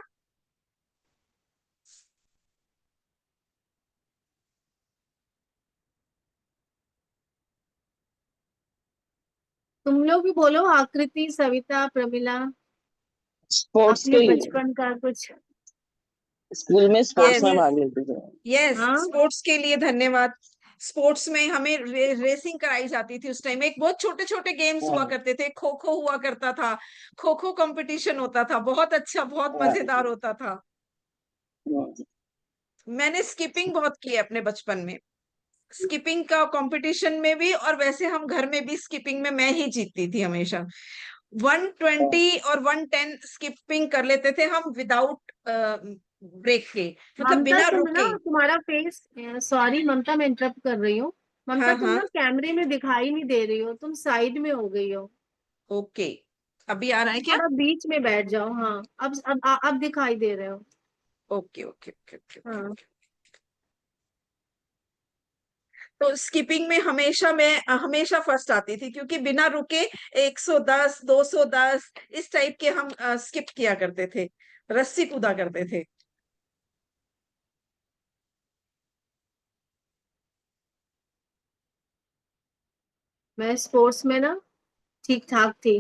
तुम लोग भी बोलो, आकृति, सविता, प्रमिला, स्पोर्ट्स अपने के लिए, बचपन का कुछ। स्कूल में स्पोर्ट्स यस। में भाग लेते थे। यस, हाँ। स्पोर्ट्स के लिए धन्यवाद। स्पोर्ट्स में हमें रेसिंग कराई जाती थी उस टाइम। एक बहुत छोटे छोटे गेम्स हुआ हाँ, करते थे, खो खो हुआ करता था, खो खो कंपटीशन होता था, बहुत अच्छा, बहुत हाँ, मजेदार होता था। हाँ, मैंने स्किपिंग बहुत की है अपने बचपन में, स्किपिंग का कंपटीशन में भी, और वैसे हम घर में भी स्किपिंग में मैं ही जीतती थी हमेशा। 120 और 110 स्किपिंग कर लेते थे हम विदाउट ब्रेक के, मतलब ममता, बिना तुम ना, रुके। तुम्हारा फेस, सॉरी ममता, मैं इंटरप्ट कर रही हूँ। ममता, हाँ तुम हाँ। ना कैमरे में दिखाई नहीं दे रही हो, तुम साइड में हो गई हो। ओके, अभी आ रहा है क्या? थोड़ा बीच में बैठ जाओ। हाँ, अब दिखाई दे रहे हो। Okay okay okay okay okay. हाँ। तो स्किपिंग में हमेशा मैं हमेशा फर्स्ट आती थी, क्योंकि बिना रुके 110 210 इस टाइप के हम स्किप किया करते थे, रस्सी कूदा करते थे। मैं स्पोर्ट्स में ना ठीक ठाक थी।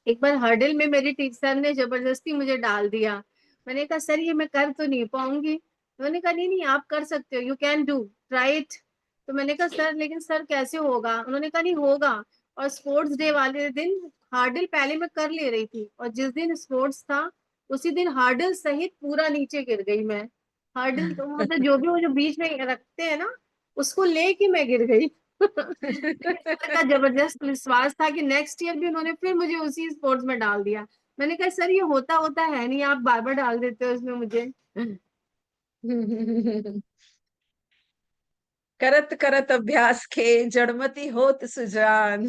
एक बार हर्डल में मेरी टीचर ने जबरदस्ती मुझे डाल दिया। मैंने कहा सर ये मैं कर तो नहीं पाऊंगी। उन्होंने कहा नहीं नहीं आप कर सकते हो, you can do, try it. तो मैंने कहा सर लेकिन सर कैसे होगा? उन्होंने कहा नहीं होगा। और स्पोर्ट्स डे वाले दिन हार्डल पहले मैं कर ले रही थी, और जिस दिन स्पोर्ट्स था उसी दिन हार्डल सहित पूरा नीचे गिर गई मैं। हार्डल तो मतलब जो भी वो जो बीच में रखते हैं ना, उसको लेके मैं गिर गई। लेकिन सर का जबरदस्त विश्वास था कि नेक्स्ट ईयर भी उन्होंने फिर मुझे उसी स्पोर्ट्स में डाल दिया। मैंने कहा सर ये होता होता है नहीं, आप बार बार डाल देते हो इसमें मुझे। करत करत अभ्यास के जड़मति होत सुजान।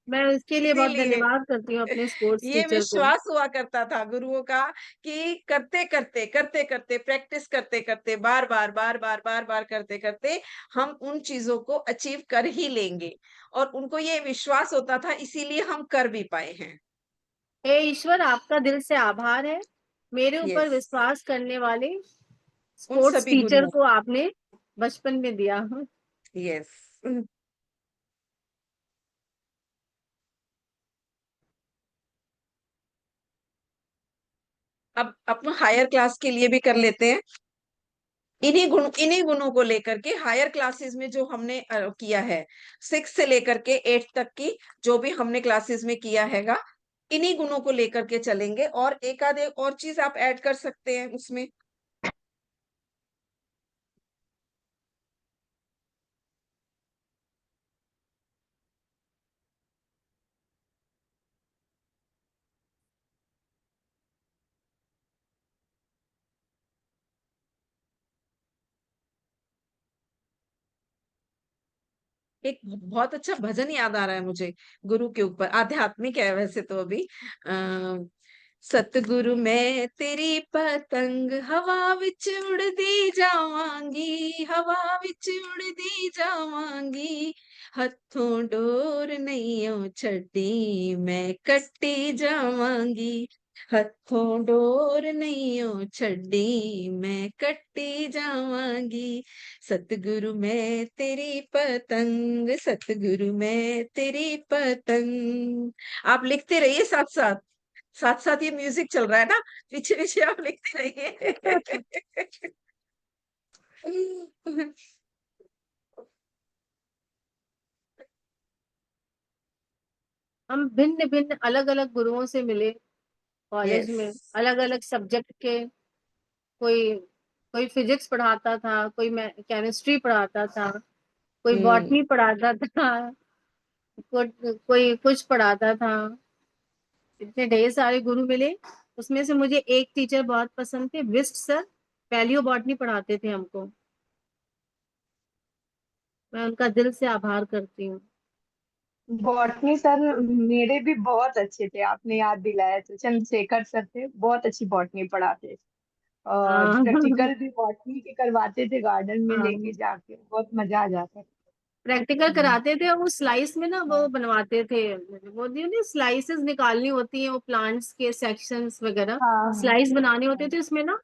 मैं उसके लिए बहुत इसीलिए धन्यवाद करती हूँ अपने स्पोर्ट्स ये टीचर को। विश्वास हुआ करता था गुरुओं का कि करते करते प्रैक्टिस करते करते बार बार करते करते हम उन चीजों को अचीव कर ही लेंगे, और उनको ये विश्वास होता था, इसीलिए हम कर भी पाए हैं। हे ईश्वर आपका दिल से आभार है, मेरे ऊपर यस, विश्वास करने वाले उन स्पोर्ट्स सभी टीचर गुरुओं। को आपने बचपन में दिया। यस। अब अपन हायर क्लास के लिए भी कर लेते हैं। इन्हीं गुणों को लेकर के हायर क्लासेस में जो हमने किया है, 6 से लेकर के 8 तक की जो भी हमने क्लासेस में किया हैगा, इन्हीं गुणों को लेकर के चलेंगे, और एक आधे और चीज आप ऐड कर सकते हैं उसमें। एक बहुत अच्छा भजन याद आ रहा है मुझे, गुरु के ऊपर, आध्यात्मिक है वैसे तो अभी। आ, सतगुरु मैं तेरी पतंग हवा विच उड़दी जावांगी, हवा विच उड़दी जावांगी, हथों डोर नैयो छड्डी मैं कट्टी जावांगी, हथों डोर नैयो छड्डी मैं कट्टी जावांगी, सतगुरु मैं तेरी पतंग, सतगुरु मैं तेरी पतंग। आप लिखते रहिए साथ साथ, साथ साथ ये म्यूजिक चल रहा है ना, पीछे पीछे आप लिखते रहिए। हम भिन्न भिन्न अलग अलग गुरुओं से मिले कॉलेज यस। में, अलग अलग सब्जेक्ट के। कोई कोई फिजिक्स पढ़ाता था, कोई केमिस्ट्री पढ़ाता था, कोई हम्म। बॉटनी पढ़ाता था, कोई कुछ पढ़ाता था। इतने ढेर सारे गुरु मिले। उसमें से मुझे एक टीचर बहुत पसंद थे, विस्ट सर, पैलियो बॉटनी पढ़ाते थे हमको। मैं उनका दिल से आभार करती हूँ। बॉटनी सर मेरे भी बहुत अच्छे थे, आपने याद दिलाया तो चंद्रशेखर सर थे, बहुत अच्छी बॉटनी पढ़ाते थे। और हाँ। प्रैक्टिकल भी बॉटनी के करवाते थे, गार्डन में लेके हाँ, जाके बहुत मजा आ जाता था। प्रैक्टिकल हम्म, कराते थे, और वो स्लाइस में ना वो हाँ बनवाते थे। वो नहीं स्लाइसेस निकालनी होती है, वो प्लांट्स के सेक्शंस वगैरह हाँ स्लाइस बनाने होते हाँ। थे उसमें ना।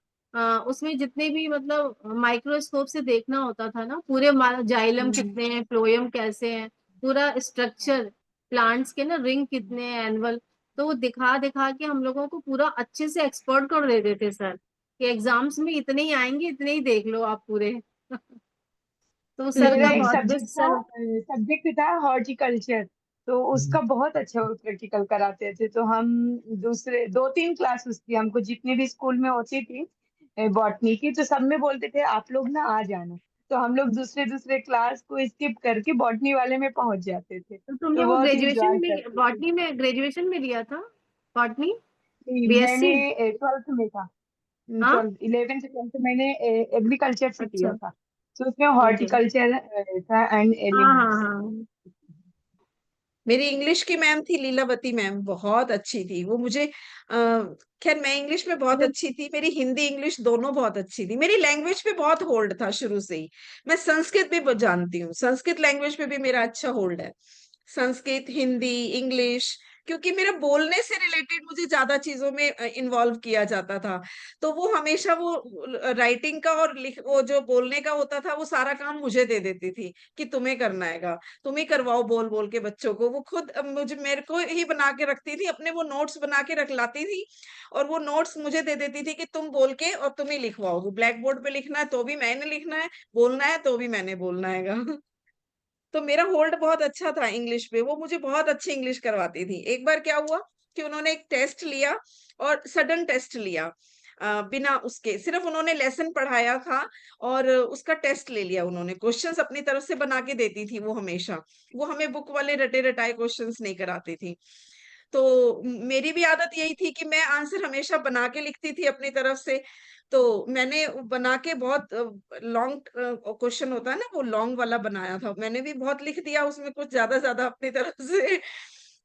उसमें जितने भी मतलब माइक्रोस्कोप से देखना होता था ना, पूरे जाइलम हम्म, कितने हैं, फ्लोएम कैसे हैं, पूरा स्ट्रक्चर, प्लांट्स के ना रिंग कितने हैं, एनुअल। तो वो दिखा दिखा के हम लोगों को पूरा अच्छे से एक्सपर्ट कर देते थे सर, कि एग्जाम्स में इतने ही आएंगे, इतने ही देख लो आप पूरे। तो सर मेरा का एक बहुत सब्जेक्ट बेस्ट था, सर। सब्जेक्ट था हॉर्टिकल्चर, तो उसका बहुत अच्छा प्रैक्टिकल कराते थे। तो हम दूसरे 2-3 क्लास उसकी हमको जितने भी स्कूल में होती थी बॉटनी की, तो सब में बोलते थे आप लोग ना आ जाना। तो हम लोग दूसरे दूसरे क्लास को स्किप करके बॉटनी वाले में पहुंच जाते थे, तो तुमने तो वो बहुत ग्रेजुएशन इंजॉय में करते थे। बॉटनी में ग्रेजुएशन में लिया था, बॉटनी, नहीं, मैंने बीएससी? 12th में था। हाँ, 12 11th 12th मैंने एग्रीकल्चर से अच्छा, किया था, तो उसमें ओके, हॉर्टिकल्चर था एंड हाँ हाँ एलिमेंट्स। हाँ। मेरी इंग्लिश की मैम थी लीलावती मैम, बहुत अच्छी थी वो मुझे। खैर मैं इंग्लिश में बहुत अरे अच्छी थी, मेरी हिंदी इंग्लिश दोनों बहुत अच्छी थी, मेरी लैंग्वेज पे बहुत होल्ड था शुरू से ही। मैं संस्कृत भी जानती हूँ, संस्कृत लैंग्वेज पे भी मेरा अच्छा होल्ड है। संस्कृत, हिंदी, इंग्लिश, क्योंकि मेरा बोलने से रिलेटेड मुझे ज्यादा चीजों में इन्वॉल्व किया जाता था। तो वो हमेशा वो राइटिंग का और वो जो बोलने का होता था वो सारा काम मुझे दे देती थी कि तुम्हें करना हैगा, तुम ही करवाओ बोल बोल के बच्चों को। वो खुद मुझे मेरे को ही बना के रखती थी, अपने वो नोट्स बना के रख लाती थी और वो नोट्स मुझे दे देती थी कि तुम बोल के और तुम ही लिखवाओ। ब्लैक बोर्ड पे लिखना है तो भी मैंने लिखना है, बोलना है तो भी मैंने बोलना हैगा। तो मेरा होल्ड बहुत अच्छा था इंग्लिश पे, वो मुझे बहुत अच्छी इंग्लिश करवाती थी। एक बार क्या हुआ कि उन्होंने एक टेस्ट लिया और सडन टेस्ट लिया, बिना उसके सिर्फ उन्होंने लेसन पढ़ाया था और उसका टेस्ट ले लिया उन्होंने। क्वेश्चंस अपनी तरफ से बना के देती थी वो हमेशा, वो हमें बुक वाले रटे रटाए क्वेश्चंस नहीं कराती थी। तो मेरी भी आदत यही थी कि मैं आंसर हमेशा बना के लिखती थी अपनी तरफ से। तो मैंने बना के बहुत लॉन्ग क्वेश्चन होता है ना, वो लॉन्ग वाला बनाया था, मैंने भी बहुत लिख दिया उसमें कुछ ज्यादा ज्यादा अपनी तरफ से।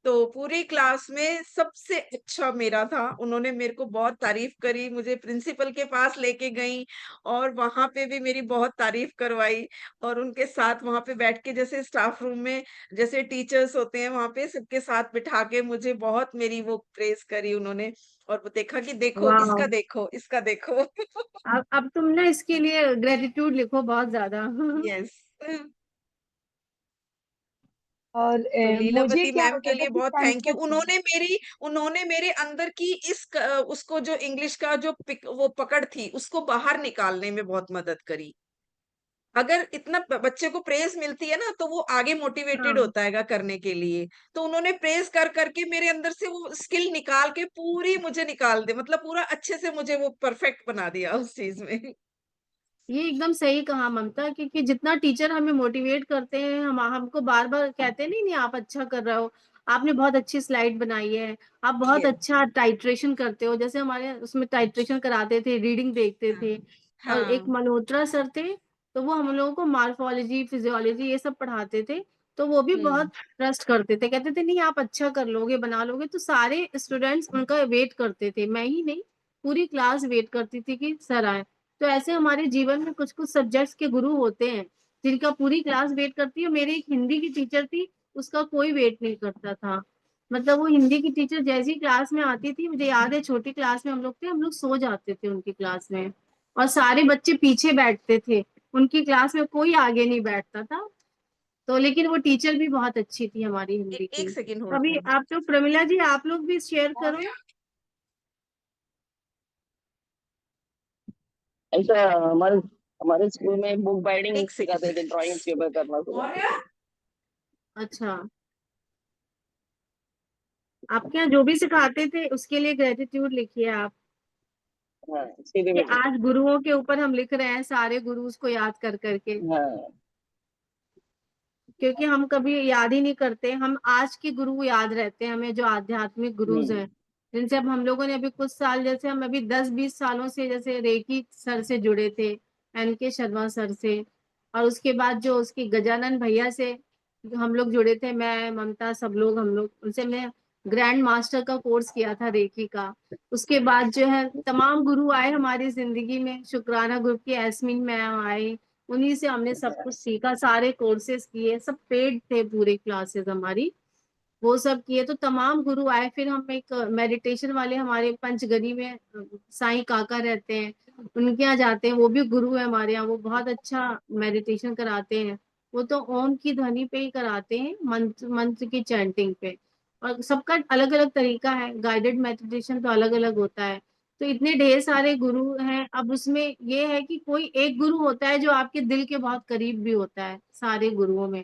तो पूरी क्लास में सबसे अच्छा मेरा था। उन्होंने मेरे को बहुत तारीफ करी, मुझे प्रिंसिपल के पास लेके गई और वहां पे भी मेरी बहुत तारीफ करवाई। और उनके साथ वहां पे बैठ के, जैसे स्टाफ रूम में जैसे टीचर्स होते हैं वहां पे, सबके साथ बिठा के मुझे बहुत मेरी वो प्रेज करी उन्होंने। और वो देखा कि देखो वाह, इसका, देखो इसका, देखो। अब तुम ना इसके लिए ग्रेटिट्यूड लिखो बहुत ज्यादा। यस। और तो मुझे लीलावती क्या मैम के होता था लिए कि बहुत थैंक यू। संस्कृत में। उन्होंने मेरे अंदर की उसको जो इंग्लिश का जो वो पकड़ थी उसको बाहर निकालने में बहुत मदद करी। अगर इतना बच्चे को प्रेज मिलती है ना तो वो आगे मोटिवेटेड हाँ, होता है करने के लिए। तो उन्होंने प्रेज कर करके मेरे अंदर से वो स्किल निकाल के पूरी मुझे निकाल दे, मतलब पूरा अच्छे से मुझे वो परफेक्ट बना दिया उस चीज में। ये एकदम सही कहा ममता, क्योंकि जितना टीचर हमें मोटिवेट करते हैं, हम हमको बार बार कहते हैं, नहीं नहीं आप अच्छा कर रहे हो, आपने बहुत अच्छी स्लाइड बनाई है, आप बहुत ये अच्छा टाइट्रेशन करते हो। जैसे हमारे उसमें टाइट्रेशन कराते थे, रीडिंग देखते हाँ थे। और एक हाँ। मल्होत्रा सर थे, तो वो हम लोगों को मार्फोलॉजी, फिजियोलॉजी ये सब पढ़ाते थे। तो वो भी हम्म। बहुत ट्रस्ट करते थे, कहते थे नहीं आप अच्छा कर लोगे, बना लोगे। तो सारे स्टूडेंट्स उनका वेट करते थे, मैं ही नहीं, पूरी क्लास वेट करती थी कि सर आए। तो ऐसे हमारे जीवन में कुछ कुछ सब्जेक्ट्स के गुरु होते हैं जिनका पूरी क्लास वेट करती है। मेरी एक हिंदी की टीचर थी, उसका कोई वेट नहीं करता था। मतलब वो हिंदी की टीचर जैसी क्लास में आती थी, मुझे याद है छोटी क्लास में हम लोग थे, हम लोग सो जाते थे उनकी क्लास में, और सारे बच्चे पीछे बैठते थे। उनकी क्लास में कोई आगे नहीं बैठता था। तो लेकिन वो टीचर भी बहुत अच्छी थी हमारी हिंदी एक की। सेकेंड होल्ड अभी करना। आप तो प्रमिला जी, आप लोग भी शेयर करो। ऐसा हमारे हमारे स्कूल में बुक बाइंडिंग एक सिखाते थे, सेकेंड। ड्राइंग पेपर करना सिखाते थे। अच्छा, आपके यहाँ जो भी सिखाते थे उसके लिए ग्रेटिट्यूड लिखिए आप, हाँ, सीधे कि बेटे। आज गुरुओं के ऊपर हम लिख रहे हैं, सारे गुरुज को याद कर करके। हाँ। क्योंकि हम कभी याद ही नहीं करते, हम आज के गुरु याद रहते हैं हमें, जो आध्यात्मिक गुरुज हम्म। हैं, जिनसे अब हम लोगों ने अभी कुछ साल, जैसे हम अभी 10-20 सालों से जैसे रेकी सर से जुड़े थे, NK शर्मा सर से। और उसके बाद जो उसकी गजानन भैया से हम लोग जुड़े थे, मैं ममता सब लोग, हम लोग उनसे, मैं ग्रैंड मास्टर का कोर्स किया था रेकी का। उसके बाद जो है तमाम गुरु आए हमारी जिंदगी में, शुक्राना ग्रुप की एस्मिन मैम आई, उन्हीं से हमने सब कुछ सीखा, सारे कोर्सेज किए, सब पेड थे पूरे क्लासेस हमारी, वो सब किए। तो तमाम गुरु आए। फिर हम एक मेडिटेशन वाले हमारे पंचगनी में साईं काका रहते हैं, उनके यहाँ जाते हैं, वो भी गुरु है हमारे यहाँ, वो बहुत अच्छा मेडिटेशन कराते हैं। वो तो ओम की ध्वनि पे ही कराते हैं, मंत्र मंत्र की चैंटिंग पे। और सबका अलग अलग तरीका है, गाइडेड मेडिटेशन तो अलग अलग होता है। तो इतने ढेर सारे गुरु हैं। अब उसमें ये है कि कोई एक गुरु होता है जो आपके दिल के बहुत करीब भी होता है सारे गुरुओं में,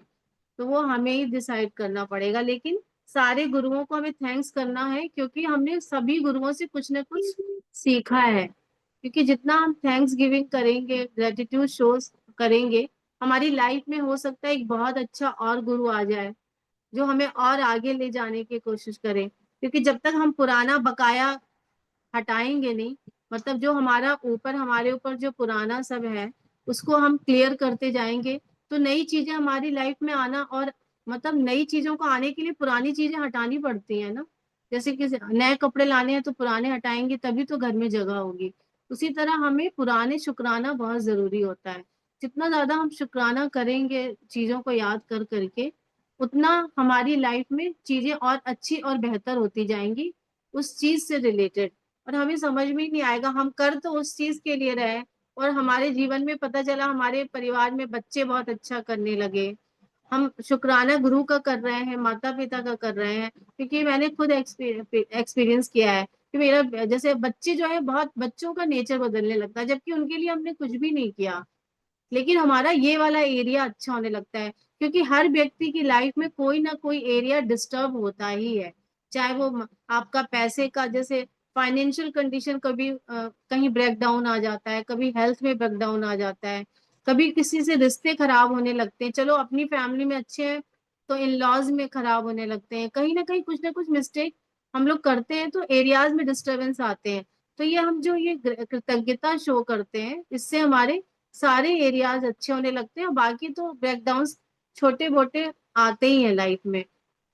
तो वो हमें ही डिसाइड करना पड़ेगा। लेकिन सारे गुरुओं को हमें थैंक्स करना है, क्योंकि हमने सभी गुरुओं से कुछ ना कुछ सीखा है। क्योंकि जितना हम थैंक्स गिविंग करेंगे, ग्रेटिट्यूड शोज करेंगे, हमारी लाइफ में हो सकता है एक बहुत अच्छा और गुरु आ जाए जो हमें और आगे ले जाने की कोशिश करे। क्योंकि जब तक हम पुराना बकाया हटाएंगे नहीं, मतलब जो हमारा ऊपर, हमारे ऊपर जो पुराना सब है उसको हम क्लियर करते जाएंगे, तो नई चीजें हमारी लाइफ में आना, और मतलब नई चीजों को आने के लिए पुरानी चीजें हटानी पड़ती है ना। जैसे कि नए कपड़े लाने हैं तो पुराने हटाएंगे तभी तो घर में जगह होगी। उसी तरह हमें पुराने शुक्राना बहुत जरूरी होता है। जितना ज्यादा हम शुक्राना करेंगे चीजों को याद कर करके, उतना हमारी लाइफ में चीजें और अच्छी और बेहतर होती जाएंगी उस चीज से रिलेटेड। और हमें समझ में ही नहीं आएगा, हम कर तो उस चीज के लिए रहे और हमारे जीवन में पता चला हमारे परिवार में बच्चे बहुत अच्छा करने लगे। हम शुक्राना गुरु का कर रहे हैं, माता पिता का कर रहे हैं, क्योंकि मैंने खुद एक्सपीरियंस किया है कि मेरा जैसे बच्चे जो है बहुत बच्चों का नेचर बदलने लगता है, जबकि उनके लिए हमने कुछ भी नहीं किया, लेकिन हमारा ये वाला एरिया अच्छा होने लगता है। क्योंकि हर व्यक्ति की लाइफ में कोई ना कोई एरिया डिस्टर्ब होता ही है, चाहे वो आपका पैसे का, जैसे फाइनेंशियल कंडीशन कभी कहीं ब्रेक डाउन आ जाता है, कभी हेल्थ में ब्रेक डाउन आ जाता है, कभी किसी से रिश्ते खराब होने लगते हैं, चलो अपनी फैमिली में अच्छे हैं तो इन लॉज में खराब होने लगते हैं, कहीं ना कुछ मिस्टेक हम लोग करते हैं तो एरियाज में डिस्टरबेंस आते हैं। तो ये हम जो ये कृतज्ञता शो करते हैं, इससे हमारे सारे एरियाज अच्छे होने लगते हैं और बाकी तो ब्रेकडाउन छोटे मोटे आते ही हैं लाइफ में।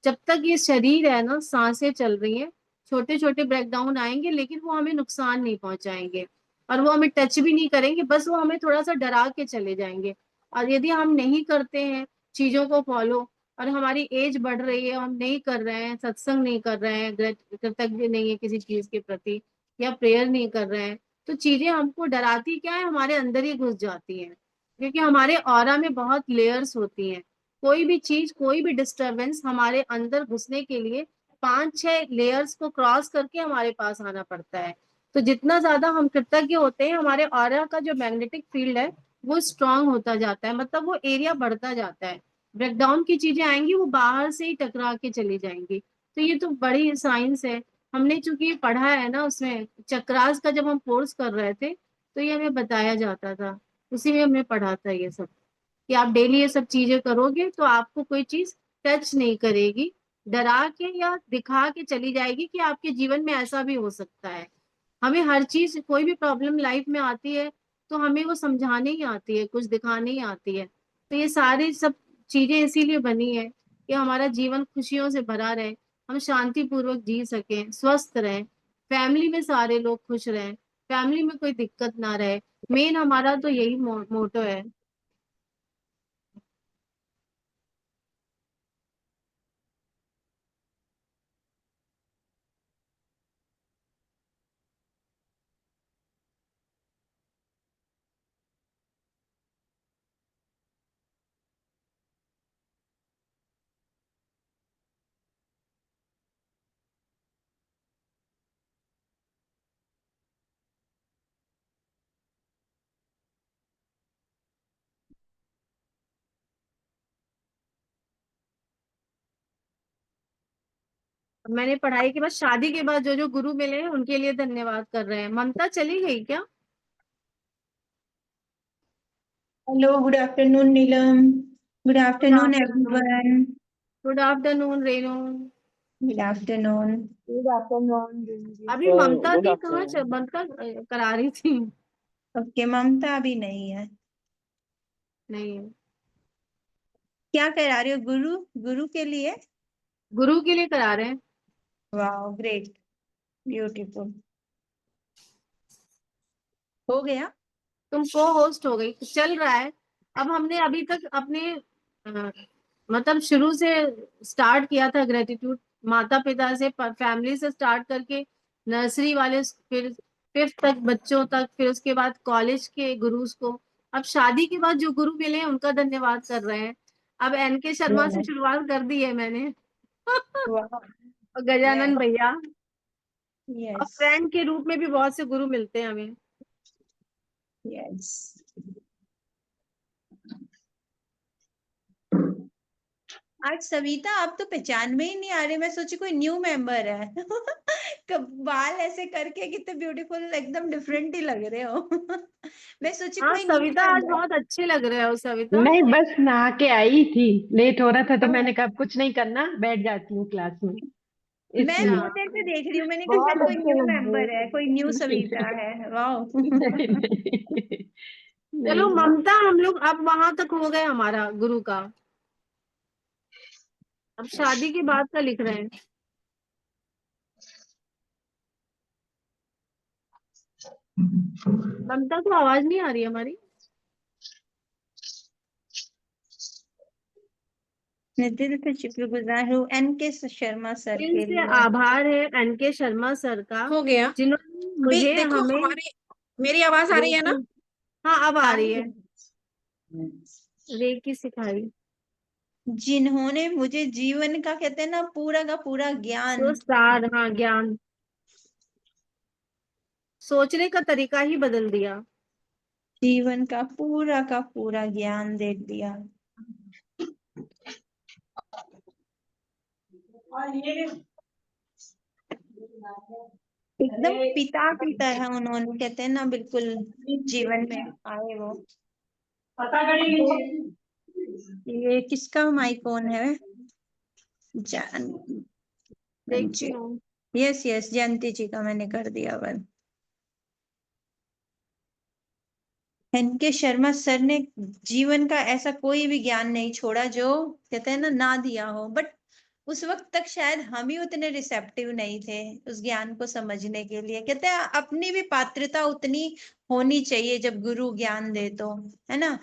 जब तक ये शरीर है ना, सांसें चल रही हैं, छोटे छोटे ब्रेकडाउन आएंगे लेकिन वो हमें नुकसान नहीं पहुंचाएंगे और वो हमें टच भी नहीं करेंगे, बस वो हमें थोड़ा सा डरा के चले जाएंगे। और यदि हम नहीं करते हैं चीजों को फॉलो और हमारी एज बढ़ रही है, हम नहीं कर रहे हैं, सत्संग नहीं कर रहे हैं, कृतज्ञ नहीं है किसी चीज के प्रति या प्रेयर नहीं कर रहे हैं, तो चीजें हमको डराती क्या है, हमारे अंदर ही घुस जाती हैं। क्योंकि हमारे ऑरा में बहुत लेयर्स होती हैं, कोई भी चीज कोई भी डिस्टरबेंस हमारे अंदर घुसने के लिए 5-6 लेयर्स को क्रॉस करके हमारे पास आना पड़ता है। तो जितना ज्यादा हम कृतज्ञ होते हैं, हमारे ऑरा का जो मैग्नेटिक फील्ड है वो स्ट्रांग होता जाता है, मतलब वो एरिया बढ़ता जाता है। ब्रेकडाउन की चीजें आएंगी वो बाहर से ही टकरा के चली जाएंगी। तो ये तो बड़ी साइंस है, हमने चूंकि पढ़ा है ना, उसमें चक्रास का जब हम कोर्स कर रहे थे तो ये हमें बताया जाता था, उसी में हमने पढ़ा था ये सब, कि आप डेली ये सब चीजें करोगे तो आपको कोई चीज टच नहीं करेगी, डरा के या दिखा के चली जाएगी कि आपके जीवन में ऐसा भी हो सकता है। हमें हर चीज, कोई भी प्रॉब्लम लाइफ में आती है तो हमें वो समझाने ही आती है, कुछ दिखाने ही आती है। तो ये सारी सब चीजें इसीलिए बनी है कि हमारा जीवन खुशियों से भरा रहे, हम शांति पूर्वक जी सकें, स्वस्थ रहें, फैमिली में सारे लोग खुश रहें, फैमिली में कोई दिक्कत ना रहे। मेन हमारा तो यही मोटो है। मैंने पढ़ाई के बाद, शादी के बाद जो जो गुरु मिले हैं उनके लिए धन्यवाद कर रहे हैं। ममता चली गई क्या? Hello, good afternoon, Neelam. Good good afternoon, afternoon. everyone. Good afternoon Renu. Good afternoon. Good afternoon ji. अभी ममता गुड थी कहाँ, आफ्टरनून। ममता करा रही थी? ओके, ममता अभी नहीं है। नहीं, क्या करा रही हो, गुरु? गुरु के लिए? गुरु के लिए करा रहे हैं। वाह, ग्रेट, ब्यूटीफुल। हो गया? तुम को होस्ट हो गई, चल रहा है। अब हमने अभी तक अपने अ, मतलब शुरू से स्टार्ट किया था ग्रेटिट्यूड, माता पिता से, फैमिली से स्टार्ट करके नर्सरी वाले, फिर फिफ्थ तक बच्चों तक, फिर उसके बाद कॉलेज के गुरुज को, अब शादी के बाद जो गुरु मिले हैं उनका धन्यवाद कर रहे हैं। अब एन के शर्मा से वाह, शुरुआत कर दी है मैंने वाह, और गजानन यस, भैया, और यस, फ्रेंड के रूप में भी बहुत से गुरु मिलते हैं हमें। यस। आज सविता, आप तो पहचान में ही नहीं आ रहे, मैं सोची कोई न्यू मेंबर है। बाल ऐसे करके कितने ब्यूटीफुल, एकदम डिफरेंट ही लग रहे हो। मैं सोची हाँ कोई न्यू सविता, आज मेंबर। बहुत अच्छे लग रहे हो सविता। नहीं, बस नहा के आई थी। लेट हो रहा था तो हाँ, मैंने कहा अब कुछ नहीं करना, बैठ जाती हूँ क्लास में, मैं अच्छा। इसलिए। बहुत देर से देख रही हूँ, मैंने कहा शायद बहुत कोई अच्छे न्यू लग रहे मेंबर है, हो। कोई न्यू नहीं सविता है। वाह। नहीं नहीं चलो नहीं। ममता, हम लोग अब वहां तक हो गए हमारा गुरु का, अब शादी के बाद का लिख रहे हैं। ममता को आवाज नहीं आ रही हमारी? मैं दिल से शुक्रगुजार हूँ एनके शर्मा सर दिल के से लिए। आभार है एनके शर्मा सर का, हो गया। जिन्होंने अभी मुझे देखो हमें हमारे, मेरी आवाज आ रही है ना? हाँ अब आ आ रही रही है, है। रेकी सिखाई, जिन्होंने मुझे जीवन का कहते हैं ना पूरा का पूरा ज्ञान, जो सार, हाँ ज्ञान, सोचने का तरीका ही बदल दिया। जीवन का पूरा ज्ञान दे दिया। एकदम पिता की तरह उन्होंने कहते हैं ना बिल्कुल जीवन में आए वो। ये किसका माइक ऑन है? जान देखती हूँ। यस यस जयंती जी का मैंने कर दिया बंद। एनके शर्मा सर ने जीवन का ऐसा कोई भी ज्ञान नहीं छोड़ा जो कहते हैं ना दिया हो, बट उस वक्त तक शायद हम ही उतने रिसेप्टिव नहीं थे उस ज्ञान को समझने के लिए। कहते हैं अपनी भी पात्रता उतनी होनी चाहिए जब गुरु ज्ञान दे तो, है ना।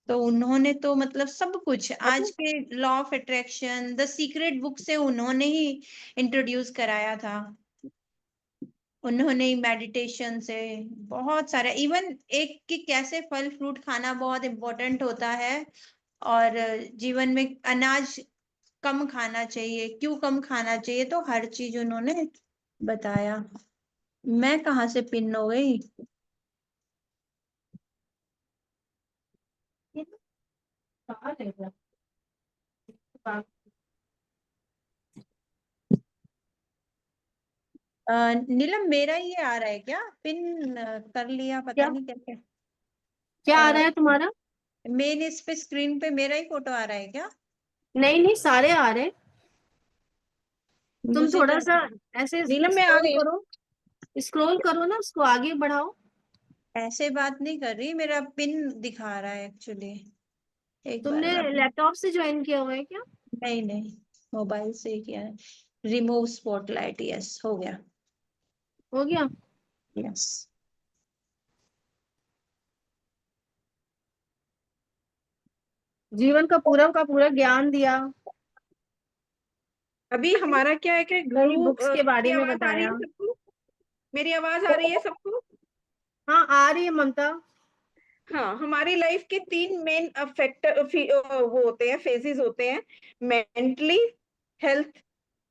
तो उन्होंने तो मतलब सब कुछ आज के law of attraction, the secret book से उन्होंने ही इंट्रोड्यूस कराया था। उन्होंने मेडिटेशन से बहुत सारा, इवन एक कि कैसे फल फ्रूट खाना बहुत इम्पोर्टेंट होता है, और जीवन में अनाज कम खाना चाहिए, क्यों कम खाना चाहिए, तो हर चीज उन्होंने बताया। मैं कहाँ से पिन हो गई? नीलम मेरा ये आ रहा है क्या पिन? कर लिया पता क्या नहीं कैसे। क्या आ रहा है तुम्हारा? मेन इस पे स्क्रीन पे मेरा ही फोटो आ रहा है क्या? नहीं नहीं, सारे आ रहे हैं। तुम मुझे थोड़ा तो सा ऐसे नीलम में आ स्क्रॉल गई। करो, स्क्रॉल करो ना, उसको आगे बढ़ाओ। ऐसे बात नहीं कर रही, मेरा पिन दिखा रहा है एक्चुअली। एक बार तुमने मैं लैपटॉप से ज्वाइन किया हुआ है क्या? नहीं नहीं, मोबाइल से ही किया है। रिमूव स्पॉटलाइट, यस हो गया। हो गया। यस। जीवन का पूरा ज्ञान दिया, अभी हमारा क्या है कि कई गुरु बुक्स के की बारे में आवाज आ रही बताया। है सबको? मेरी आवाज आ रही है सबको? हाँ आ रही है ममता। हाँ, हमारी लाइफ के तीन मेन फैक्टर वो होते हैं, फेजेस होते हैं। मेंटली, हेल्थ,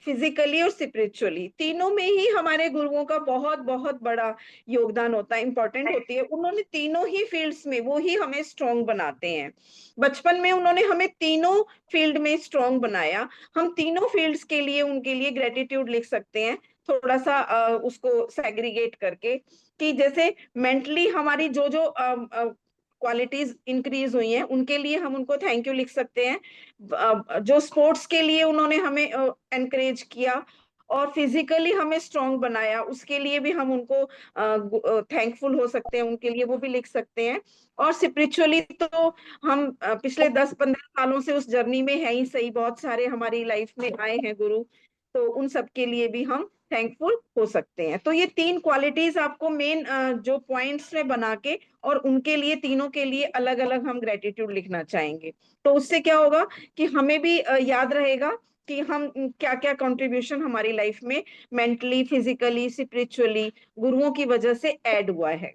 फिजिकली और स्पिरिचुअली, तीनों में ही हमारे गुरुओं का बहुत बहुत बड़ा योगदान होता है, इंपॉर्टेंट होती है। उन्होंने तीनों ही फील्ड्स में वो ही हमें स्ट्रांग बनाते हैं। बचपन में उन्होंने हमें तीनों फील्ड में स्ट्रांग बनाया। हम तीनों फील्ड्स के लिए उनके लिए ग्रेटिट्यूड लिख सकते हैं, थोड़ा सा उसको सेग्रीगेट करके। कि जैसे मेंटली हमारी जो जो क्वालिटीज इंक्रीज हुई हैं, उनके लिए हम उनको थैंक यू लिख सकते हैं। जो स्पोर्ट्स के लिए उन्होंने हमें एनकरेज किया और फिजिकली हमें स्ट्रांग बनाया, उसके लिए भी हम उनको थैंकफुल हो सकते हैं, उनके लिए वो भी लिख सकते हैं। और स्पिरिचुअली तो हम पिछले 10-15 सालों से उस जर्नी में है ही सही, बहुत सारे हमारी लाइफ में आए हैं गुरु, तो उन सब के लिए भी हम थैंकफुल हो सकते हैं। तो ये तीन क्वालिटीज आपको मेन जो पॉइंट्स में बना के, और उनके लिए तीनों के लिए अलग अलग हम ग्रेटिट्यूड लिखना चाहेंगे। तो उससे क्या होगा कि हमें भी याद रहेगा कि हम क्या क्या कंट्रीब्यूशन हमारी लाइफ में मेंटली, फिजिकली, स्पिरिचुअली गुरुओं की वजह से ऐड हुआ है।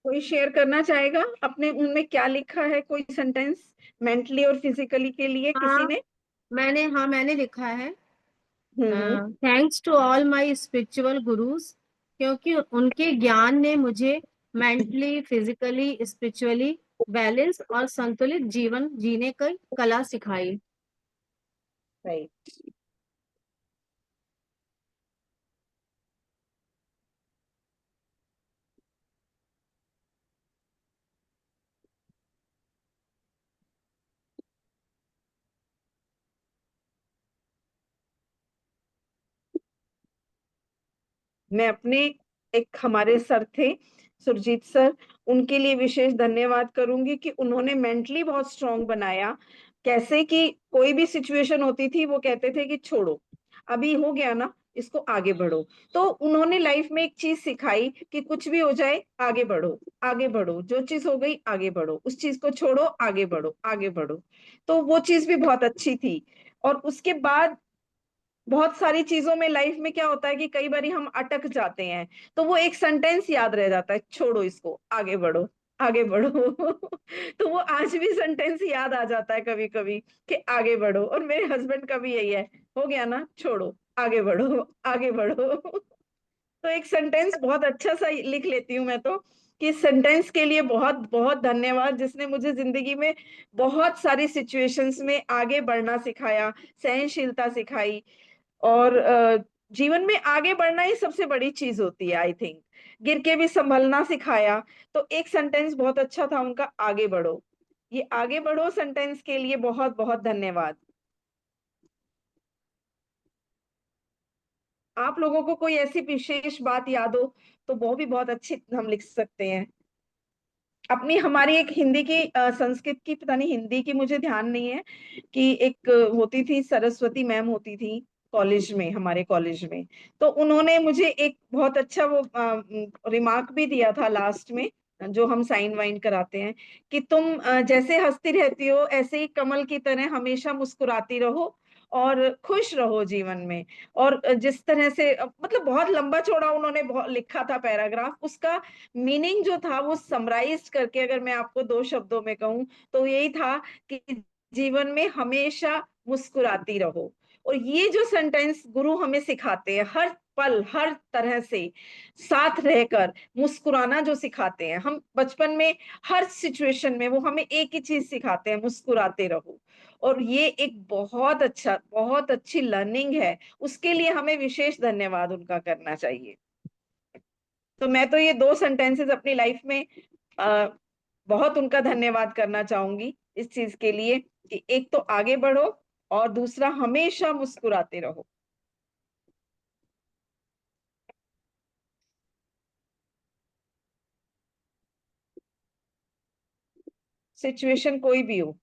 कोई शेयर करना चाहेगा अपने उनमें क्या लिखा है, कोई सेंटेंस मेंटली और फिजिकली के लिए किसी हाँ ने? मैंने लिखा है। Thanks to all my spiritual gurus, क्योंकि उनके ज्ञान ने मुझे मेंटली, फिजिकली, स्पिरिचुअली बैलेंस और संतुलित जीवन जीने की कला सिखाई। राइट। मैं अपने एक हमारे सर थे सुरजीत सर, उनके लिए विशेष धन्यवाद करूंगी कि उन्होंने मेंटली बहुत स्ट्रांग बनाया। कैसे कि कोई भी सिचुएशन होती थी वो कहते थे कि छोड़ो, अभी हो गया ना, इसको आगे बढ़ो। तो उन्होंने लाइफ में एक चीज सिखाई कि कुछ भी हो जाए आगे बढ़ो, आगे बढ़ो, जो चीज हो गई आगे बढ़ो, उस चीज को छोड़ो, आगे बढ़ो, आगे बढ़ो। तो वो चीज भी बहुत अच्छी थी। और उसके बाद बहुत सारी चीजों में लाइफ में क्या होता है कि कई बार हम अटक जाते हैं, तो वो एक सेंटेंस याद रह जाता है, छोड़ो इसको, आगे बढ़ो, आगे बढ़ो। तो वो आज भी सेंटेंस याद आ जाता है कभी कभी कि आगे बढ़ो। और मेरे हस्बैंड का भी यही है, हो गया ना, छोड़ो, आगे बढ़ो, आगे बढ़ो। तो एक सेंटेंस बहुत अच्छा सा लिख लेती हूँ मैं तो, कि सेंटेंस के लिए बहुत बहुत धन्यवाद, जिसने मुझे जिंदगी में बहुत सारी सिचुएशंस में आगे बढ़ना सिखाया, सहनशीलता सिखाई। और जीवन में आगे बढ़ना ही सबसे बड़ी चीज होती है आई थिंक। गिर के भी संभलना सिखाया। तो एक सेंटेंस बहुत अच्छा था उनका, आगे बढ़ो। ये आगे बढ़ो सेंटेंस के लिए बहुत बहुत धन्यवाद। आप लोगों को कोई ऐसी विशेष बात याद हो तो वो भी बहुत अच्छी हम लिख सकते हैं। अपनी हमारी एक हिंदी की संस्कृत की, पता नहीं हिंदी की मुझे ध्यान नहीं है, कि एक होती थी सरस्वती मैम होती थी कॉलेज में, हमारे कॉलेज में। तो उन्होंने मुझे एक बहुत अच्छा वो रिमार्क भी दिया था लास्ट में, जो हम साइन वाइन कराते हैं, कि तुम जैसे हंसती रहती हो ऐसे ही कमल की तरह हमेशा मुस्कुराती रहो और खुश रहो जीवन में। और जिस तरह से मतलब बहुत लंबा चौड़ा उन्होंने बहुत लिखा था पैराग्राफ, उसका मीनिंग जो था वो समराइज करके अगर मैं आपको दो शब्दों में कहूं तो यही था कि जीवन में हमेशा मुस्कुराती रहो। और ये जो सेंटेंस गुरु हमें सिखाते हैं, हर पल हर तरह से साथ रहकर मुस्कुराना जो सिखाते हैं, हम बचपन में हर सिचुएशन में वो हमें एक ही चीज सिखाते हैं, मुस्कुराते रहो। और ये एक बहुत अच्छा, बहुत अच्छी लर्निंग है, उसके लिए हमें विशेष धन्यवाद उनका करना चाहिए। तो मैं तो ये दो सेंटेंसेस अपनी लाइफ में आ, बहुत उनका धन्यवाद करना चाहूंगी इस चीज के लिए, कि एक तो आगे बढ़ो और दूसरा हमेशा मुस्कुराते रहो। सिचुएशन कोई भी हो,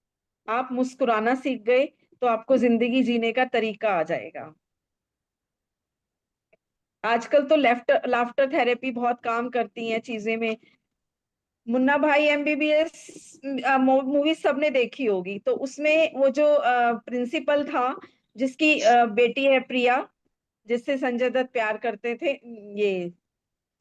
आप मुस्कुराना सीख गए तो आपको जिंदगी जीने का तरीका आ जाएगा। आजकल तो लाफ्टर थेरेपी बहुत काम करती हैं चीजें में। मुन्ना भाई एमबीबीएस मूवी सबने देखी होगी, तो उसमें वो जो प्रिंसिपल था, जिसकी बेटी है प्रिया, जिससे संजय दत्त प्यार करते थे, ये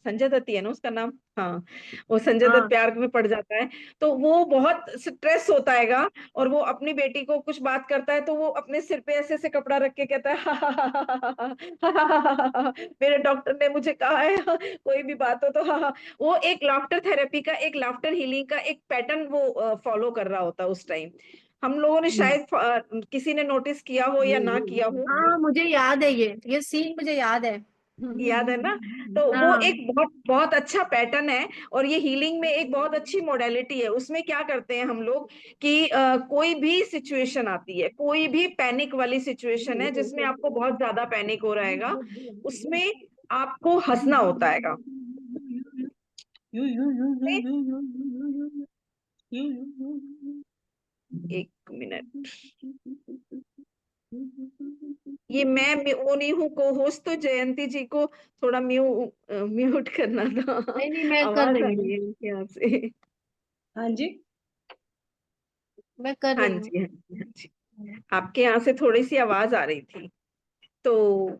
संजय दत्त ही है ना उसका नाम, हाँ, वो संजय दत्त हाँ प्यार में पड़ जाता है। तो वो बहुत स्ट्रेस होता हैगा, और वो अपनी बेटी को कुछ बात करता है तो वो अपने सिर पे ऐसे ऐसे कपड़ा रख के कहता है, मेरे डॉक्टर ने मुझे कहा है, कोई भी बात हो तो हाँ। वो एक लाफ्टर थेरेपी का, एक लाफ्टर हीलिंग का एक पैटर्न वो फॉलो कर रहा होता है उस टाइम। हम लोगों ने शायद किसी ने नोटिस किया हो या ना किया हो। हाँ, मुझे याद है, ये सीन मुझे याद है। याद है ना? तो वो हाँ। एक बहुत बहुत अच्छा पैटर्न है, और ये हीलिंग में एक बहुत अच्छी मोडेलिटी है। उसमें क्या करते हैं हम लोग कि कोई भी सिचुएशन आती है, कोई भी पैनिक वाली सिचुएशन है जिसमें आपको बहुत ज्यादा पैनिक हो रहेगा, उसमें आपको हंसना होता हैगा। एक मिनट, ये मैं वो नहीं हूँ को होस्ट, तो जयंती जी को थोड़ा म्यूट करना था। नहीं नहीं, मैं कर आवाज आ रही रही हूँ, है उनके यहाँ से। हाँ जी। मैं कर हाँ रही हूँ। जी, हाँ जी, हाँ जी। आपके यहाँ से थोड़ी सी आवाज आ रही थी। तो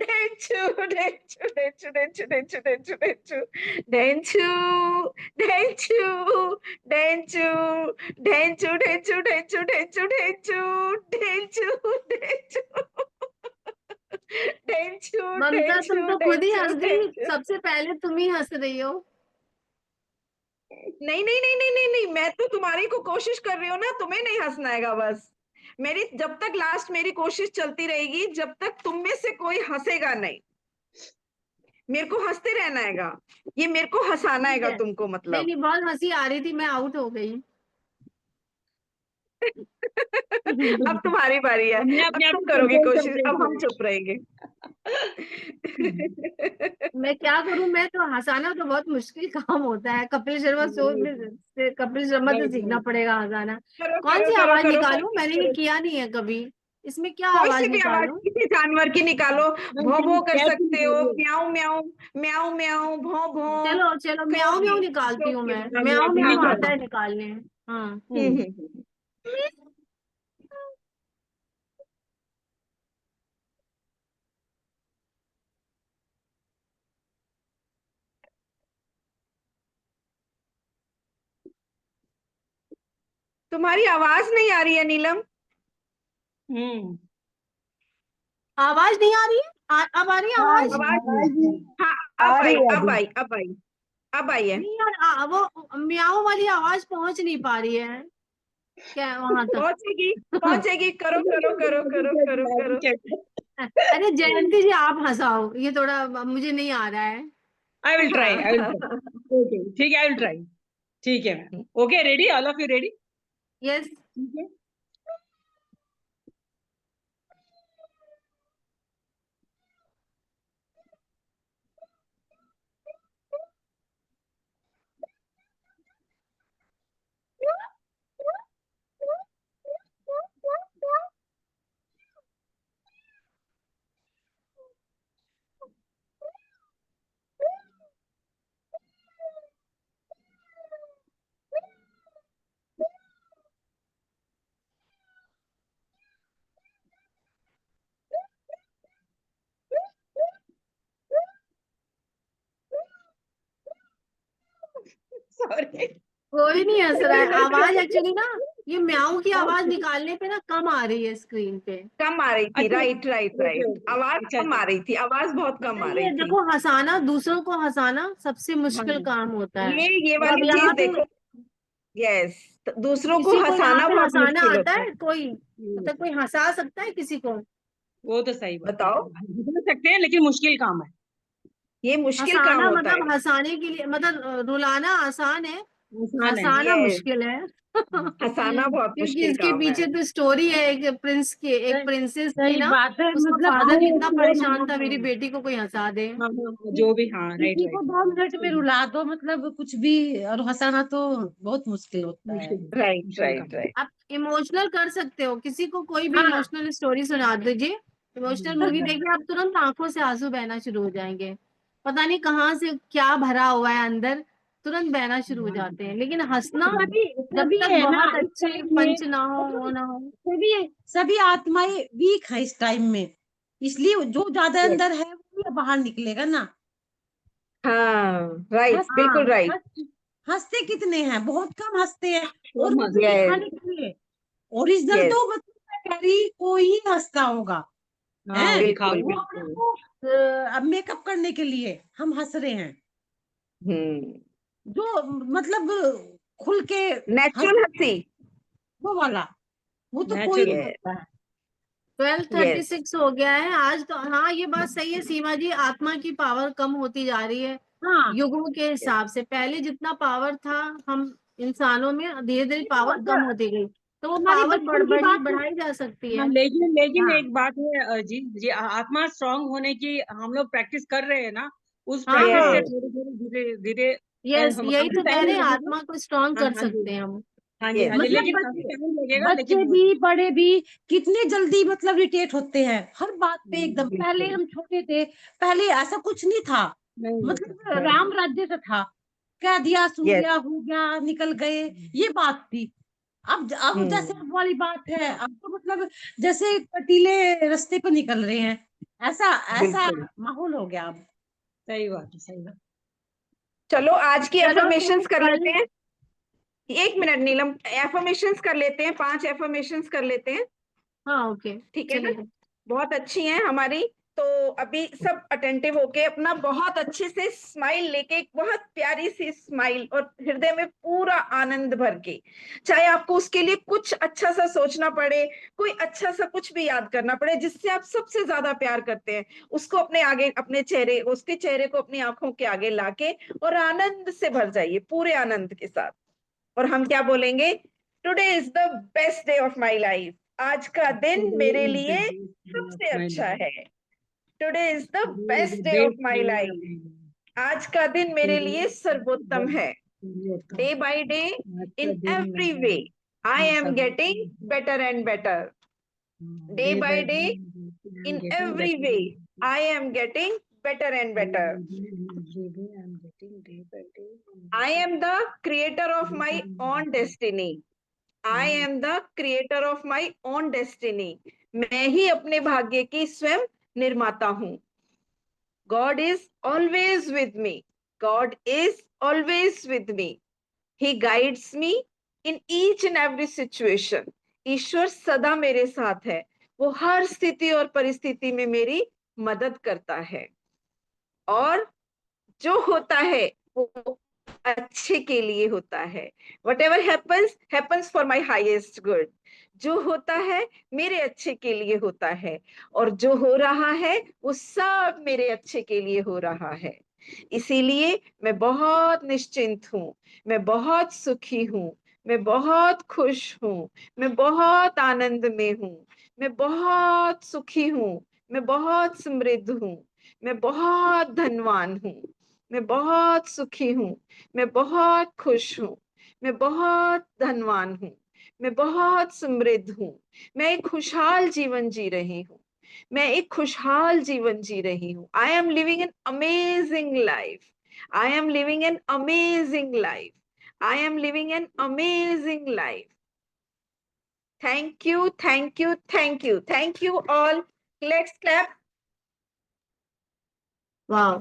Denchu, Denchu, Denchu, Denchu, Denchu, Denchu, Denchu, Denchu, Denchu, Denchu, Denchu, Denchu, Denchu, Denchu, Denchu, Denchu, Denchu, Denchu, ममता तुम तो खुद ही Denchu, हंस गई, Denchu. सबसे पहले तुम ही हंस रही हो। नहीं नहीं नहीं नहीं नहीं नहीं, मैं तो तुम्हारी को कोशिश कर रही हूँ ना, तुम्हें नहीं हंसना हैगा बस। मेरी जब तक लास्ट मेरी कोशिश चलती रहेगी, जब तक तुम में से कोई हंसेगा नहीं, मेरे को हंसते रहना हैगा। ये मेरे को हंसाना ठीक हैगा है, तुमको, नहीं मतलब। नहीं बहुत हंसी आ रही थी, मैं आउट हो गई। अब तुम्हारी बारी है, हमने अब अपने आप तुम को करोगी कंट्रोल कर कोशिश, रहे अब हम थे। चुप रहेंगे। मैं क्या करूं, मैं तो हंसाना तो बहुत मुश्किल काम होता है। कपिल शर्मा शो में से कपिल शर्मा से सीखना पड़ेगा हंसाना। करो कौन करो सी करो आवाज करो, निकालूं, कोशिश मैंने ये करो। किया नहीं है कभी। इसमें क्या कोई आवाज सी भी आवाज, निकालूं? किसी जानवर की निकालो। भौ भौ कर कैसी सकते हो, निकालिए? म्याऊ म्याऊ, म्याऊ म्याऊ, भौ भौ, चलो चलो, म्याऊ म्याऊ निकालती हूँ मैं, म्याऊ अभी म्याऊ निकालो। आता है निकालने। हाँ। हम्म। तुम्हारी आवाज नहीं आ रही है नीलम। हम्म। आवाज नहीं आ रही है? अब आ रही है आवाज? आवाज, हाँ, आ अब रही आई, है अब अभी। आई, अब आई, अब आई है। नहीं यार, वो म्याऊ वाली आवाज पहुंच नहीं पा रही है क्या वहां तक? पहुंचेगी, पहुंचेगी, करो करो करो करो करो करो। अरे जयंती जी आप हंसाओ, ये थोड़ा मुझे नहीं आ रहा है। I will try, I will try. Okay, ठीक है, आई विल ट्राई। ठीक है ma'am. Okay, ready, all of you ready? Yes. ठीक है। सॉरी। कोई नहीं हंस रहा है। आवाज एक्चुअली ना, ये म्याऊ की आवाज निकालने पे ना कम आ रही है स्क्रीन पे। कम आ रही थी, अच्छा, right right okay right, okay, आवाज अच्छा कम आ अच्छा। रही थी, आवाज बहुत कम आ मतलब रही ये थी। देखो, हंसाना, दूसरों को हंसाना सबसे हाँ, मुश्किल काम होता है। ये तो वाली अब चीज यहाँ पे देखो। यस, दूसरों को किसी को यहाँ हंसाना पे बहुत हंसाना मुश्किल आता होता है। है कोई? मतलब कोई हंसा सकता है किसी को? वो तो सही बात है, बताओ, बता सकते हैं लेकिन मुश्किल काम है। ये मुश्किल काम हंसाना होता है। मतलब हंसाने के लिए, मतलब रुलाना आसान है, आसान है। हंसाना यस, मुश्किल है। हंसाना बहुत क्योंकि मुश्किल इसके काम है। पीछे तो स्टोरी है, एक प्रिंस की, एक प्रिंसेस थी सही ना, बात है, उसका मतलब फादर किसी कितना को परेशान था, मेरी बेटी को कोई हंसा दे। हाँ हाँ हाँ, जो भी, हाँ, राइट किसी को राइट। 2 मिनट में रुला दो, मतलब कुछ भी, और हंसाना तो बहुत मुश्किल होता है। मुश्किल, राइट मुश्किल राइट काम। राइट। आप इमोशनल कर सकते हो, किसी को कोई भी हाँ। इमोशनल स्टोरी सुना दीजिए, इमोशनल मूवी देखिए, आप तुरंत आंखों से आंसू बहना शुरू हो जाएंगे। पता नहीं कहाँ से क्या भरा हुआ है अंदर, तुरंत बहना शुरू हो जाते हैं। लेकिन हंसना सभी जब सभी तक है ना बहुत इस अच्छे टाइम में, पंच ना हो, वो मतलब ना हो। सभी सभी आत्माएं वीक है इस टाइम में, इसलिए जो ज्यादा यस, अंदर है वो बाहर निकलेगा ना। हाँ, राइट, हंस बिल्कुल हाँ राइट। हंस हंसते कितने हैं, बहुत कम हंसते हैं, और कम वो भी हंसते हैं। यस दिखाने के लिए। ओरिजिनल यस, तो मतलब मैं कह रही, कोई ही हंसता होगा हाँ, है, वो बिल्कुल दिखावटी। वो अपने बिल्कुल। को अब मेकअप करने के लिए हम हंस रहे हैं। हम्म। जो मतलब खुल के हंस, नेचुरल हंसी। वो वाला, वो तो कोई नहीं नेचुरल। यस करता है। यस। 12:36 हो गया है आज तो। हाँ ये बात सही है सीमा जी, आत्मा की पावर कम होती जा रही है हाँ, युगों के हिसाब से। पहले जितना पावर था हम इंसानों में, धीरे धीरे देखो पावर कम होती गई, तो वो हमारे पावर बचपन की बात है। बढ़ाई जा सकती हाँ, है। लेकिन लेकिन हाँ एक बात है, जी जी, आत्मा स्ट्रांग होने की हम लोग प्रैक्टिस कर रहे हैं ना, उस हाँ प्रैक्टिस से हाँ, यस थोड़ी थोड़ी धीरे धीरे यस, यही काफी तो कह टाइम रहे हैं, लगेगा। आत्मा को स्ट्रॉन्ग हाँ कर हाँ जी, सकते हैं हम। हाँ जी, हाँ यस। जी, मतलब लेकिन काफी टाइम लगेगा, बच्चे लेकिन भी बड़े भी कितने जल्दी मतलब इरिटेट होते हैं हर बात पे एकदम। पहले बिल्कुल। हम छोटे थे, पहले ऐसा कुछ नहीं था, नहीं होता। मतलब राम राज्य से था, कह दिया सुन यस। लिया, हो गया, निकल गए, ये बात थी। अब जैसे हम्म। अब वाली बात है, अब तो मतलब जैसे कटीले रास्ते पे निकल रहे हैं, ऐसा ऐसा बिल्कुल। माहौल हो गया अब। सही बात है, सही बात। चलो आज की चलो एफर्मेशंस कर कल। लेते हैं। एक मिनट नीलम, एफर्मेशंस कर लेते हैं, 5 एफर्मेशंस कर लेते हैं, हाँ ओके ठीक है ना? चलिए। बहुत अच्छी है हमारी। तो अभी सब अटेंटिव होके अपना बहुत अच्छे से स्माइल लेके, एक बहुत प्यारी सी स्माइल और हृदय में पूरा आनंद भर के, चाहे आपको उसके लिए कुछ अच्छा सा सोचना पड़े, कोई अच्छा सा कुछ भी याद करना पड़े जिससे आप सबसे ज्यादा प्यार करते हैं, उसको अपने आगे, अपने चेहरे, उसके चेहरे को अपनी आंखों के आगे लाके और आनंद से भर जाइए, पूरे आनंद के साथ। और हम क्या बोलेंगे? Today is the best day of my life. आज का दिन मेरे लिए सबसे अच्छा है। Today is the best day of my life. आज का दिन मेरे लिए सर्वोत्तम है। Day by day, in every way, I am getting better and better. Day by day, in every way, I am getting better and better. I am the creator of my own destiny. I am the creator of my own destiny. मैं ही अपने भाग्य की स्वयं निर्माता हूँ। God is always with me. God is always with me. He guides me in each and every situation. ईश्वर सदा मेरे साथ है, वो हर स्थिति और परिस्थिति में मेरी मदद करता है, और जो होता है वो अच्छे के लिए होता है। Whatever happens, happens for my highest good. जो होता है मेरे अच्छे के लिए होता है, और जो हो रहा है वो सब मेरे अच्छे के लिए हो रहा है। इसीलिए मैं बहुत निश्चिंत हूँ, मैं बहुत सुखी हूँ, मैं बहुत खुश हूँ, मैं बहुत आनंद में हूँ, मैं बहुत सुखी हूँ, मैं बहुत समृद्ध हूँ, मैं बहुत धनवान हूँ, मैं बहुत सुखी हूँ, मैं बहुत खुश हूँ, मैं बहुत धनवान हूँ, मैं बहुत समृद्ध हूँ, मैं एक खुशहाल जीवन जी रही हूँ, मैं एक खुशहाल जीवन जी रही हूँ। I am living an amazing life. I am living an amazing life. I am living an amazing life. Thank you, thank you, thank you, thank you all. Let's clap. वाह।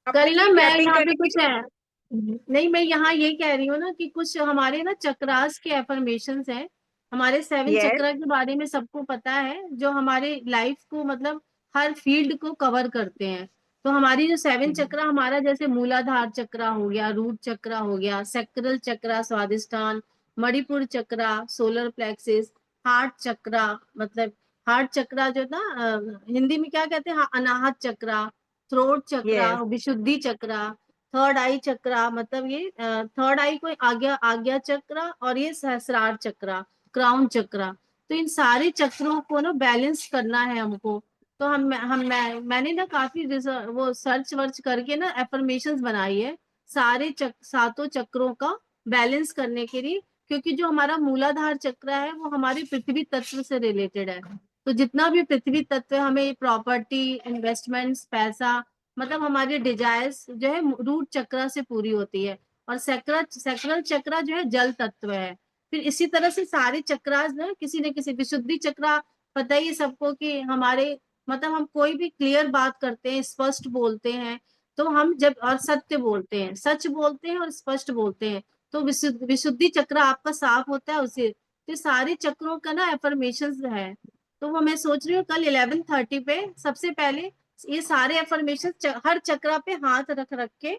कल ना अपनी मैं क्लैपिंग यहाँ पे करेंगे। कुछ है नहीं, मैं यहाँ ये कह रही हूँ ना कि कुछ हमारे ना चक्रास के एफर्मेशंस हैं। हमारे 7 यस। चक्रा के बारे में सबको पता है, जो हमारे लाइफ को मतलब हर फील्ड को कवर करते हैं। तो हमारी जो 7 चक्रा, हमारा जैसे मूलाधार चक्रा हो गया, रूट चक्रा हो गया, सेक्रल चक्रा स्वादिष्ठान, मणिपुर चक्रा, सोलर प्लेक्सिस, हार्ट चक्रा, मतलब हार्ट चक्रा जो ना हिंदी में क्या कहते हैं, अनाहत चक्रा, थ्रोट चक्रा, यस। विशुद्धि चक्रा, थर्ड आई चक्रा, मतलब ये थर्ड आई को आज्ञा आज्ञा चक्रा, और ये सहस्रार चक्रा, क्राउन चक्रा। तो इन सारे चक्रों को ना बैलेंस करना है हमको। तो मैंने ना काफी वो सर्च वर्च करके ना एफर्मेशंस बनाई है सारे सातों चक्रों का बैलेंस करने के लिए। क्योंकि जो हमारा मूलाधार चक्र है वो हमारे पृथ्वी तत्व से रिलेटेड है। तो जितना भी पृथ्वी तत्व है, हमें प्रॉपर्टी, इन्वेस्टमेंट्स, पैसा, मतलब हमारी डिजायर्स जो है रूट चक्र से पूरी होती है। और सेक्रल चक्र जो है जल तत्व है। फिर इसी तरह से सारे चक्रास ना किसी न किसी, विशुद्धि चक्र पता ही है सबको कि हमारे मतलब हम कोई भी क्लियर बात करते हैं, स्पष्ट बोलते हैं, तो हम जब और सत्य बोलते हैं, सच बोलते हैं और स्पष्ट बोलते हैं, तो विशुद्धि चक्र आपका साफ होता है उसे। तो सारे चक्रों का ना एफर्मेशन है। तो वो मैं सोच रही हूँ कल 11:30 पे सबसे पहले ये सारे एफर्मेशन हर चक्रा पे हाथ रख रख के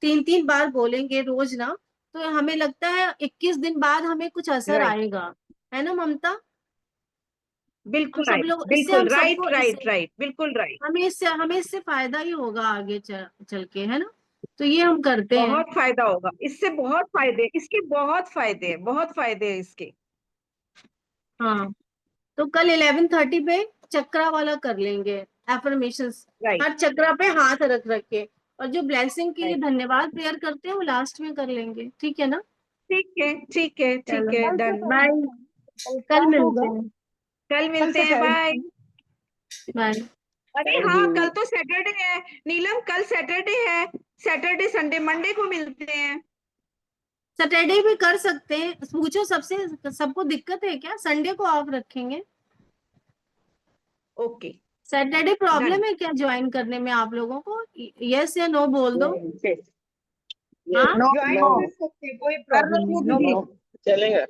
3-3 बार बोलेंगे रोज ना। तो हमें लगता है 21 दिन बाद हमें कुछ असर राइट। आएगा, है ना ममता? हम बिल्कुल सब राइट, लोग इससे, बिल्कुल हम राइट, सबको राइट, इससे राइट, बिल्कुल राइट। हमें इससे फायदा ही होगा आगे चल के, है ना? तो ये हम करते हैं। बहुत फायदा होगा इससे, बहुत फायदे इसके, बहुत फायदे हैं, बहुत फायदे हैं इसके। हाँ, तो कल 11:30 पे चक्रा वाला कर लेंगे एफर्मेशंस, राइट, हर चक्रा पे हाथ रख रख के। और जो ब्लेसिंग के लिए राइट। धन्यवाद प्रेयर करते हैं वो लास्ट में कर लेंगे, ठीक है ना? ठीक है, ठीक है, ठीक चलो है, कल से डन। बाय, करेंगे, कल कल स्टार्ट मिलते होगा, हैं। कल कल मिलते से हैं, बाय। करेंगे। बाय। अरे थैंक हाँ, यू। कल तो सैटरडे है नीलम, कल सैटरडे है। सैटरडे संडे मंडे को मिलते हैं। सैटरडे भी कर सकते हैं, पूछो सबसे, सबको दिक्कत है क्या? संडे को ऑफ रखेंगे। ओके, सैटरडे प्रॉब्लम है क्या ज्वाइन करने में आप लोगों को? यस या नो बोल दो। हाँ नो ज्वाइन नो कर सकते हैं, कोई कर प्रॉब्लम लेंगे नहीं, नो दीदी, नो चलेगा।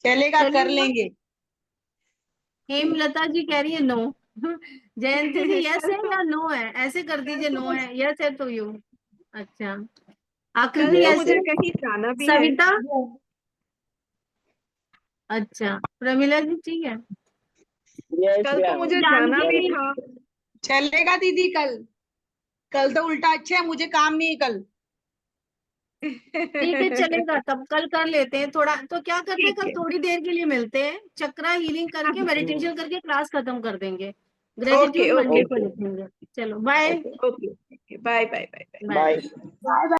चलेगा, कर चलेगा। लेंगे। हेमलता जी कह रही है नो। जयंती जी यस है या नो है? ऐसे कर दीजिए, नो है, यस है तो यू। अच्छा, आकृति तो यस मुझे है। कहीं जाना भी है। सविता, अच्छा, प्रमिला जी ठीक है। यस कल तो मुझे जाना जानकी भी जी, था। चलेगा दीदी, कल तो उल्टा अच्छा है, मुझे काम नहीं है कल। ठीक है चलेगा, तब कल कर लेते हैं थोड़ा। तो क्या करते हैं, ठीक कल है। थोड़ी देर के लिए मिलते हैं, चक्रा हीलिंग करके मेडिटेशन करके क्लास खत्म कर देंगे। ओके ग्रेटिट्यूड ओके मंडे को ओके लिखेंगे। चलो bye okay, bye bye bye. Bye. Bye.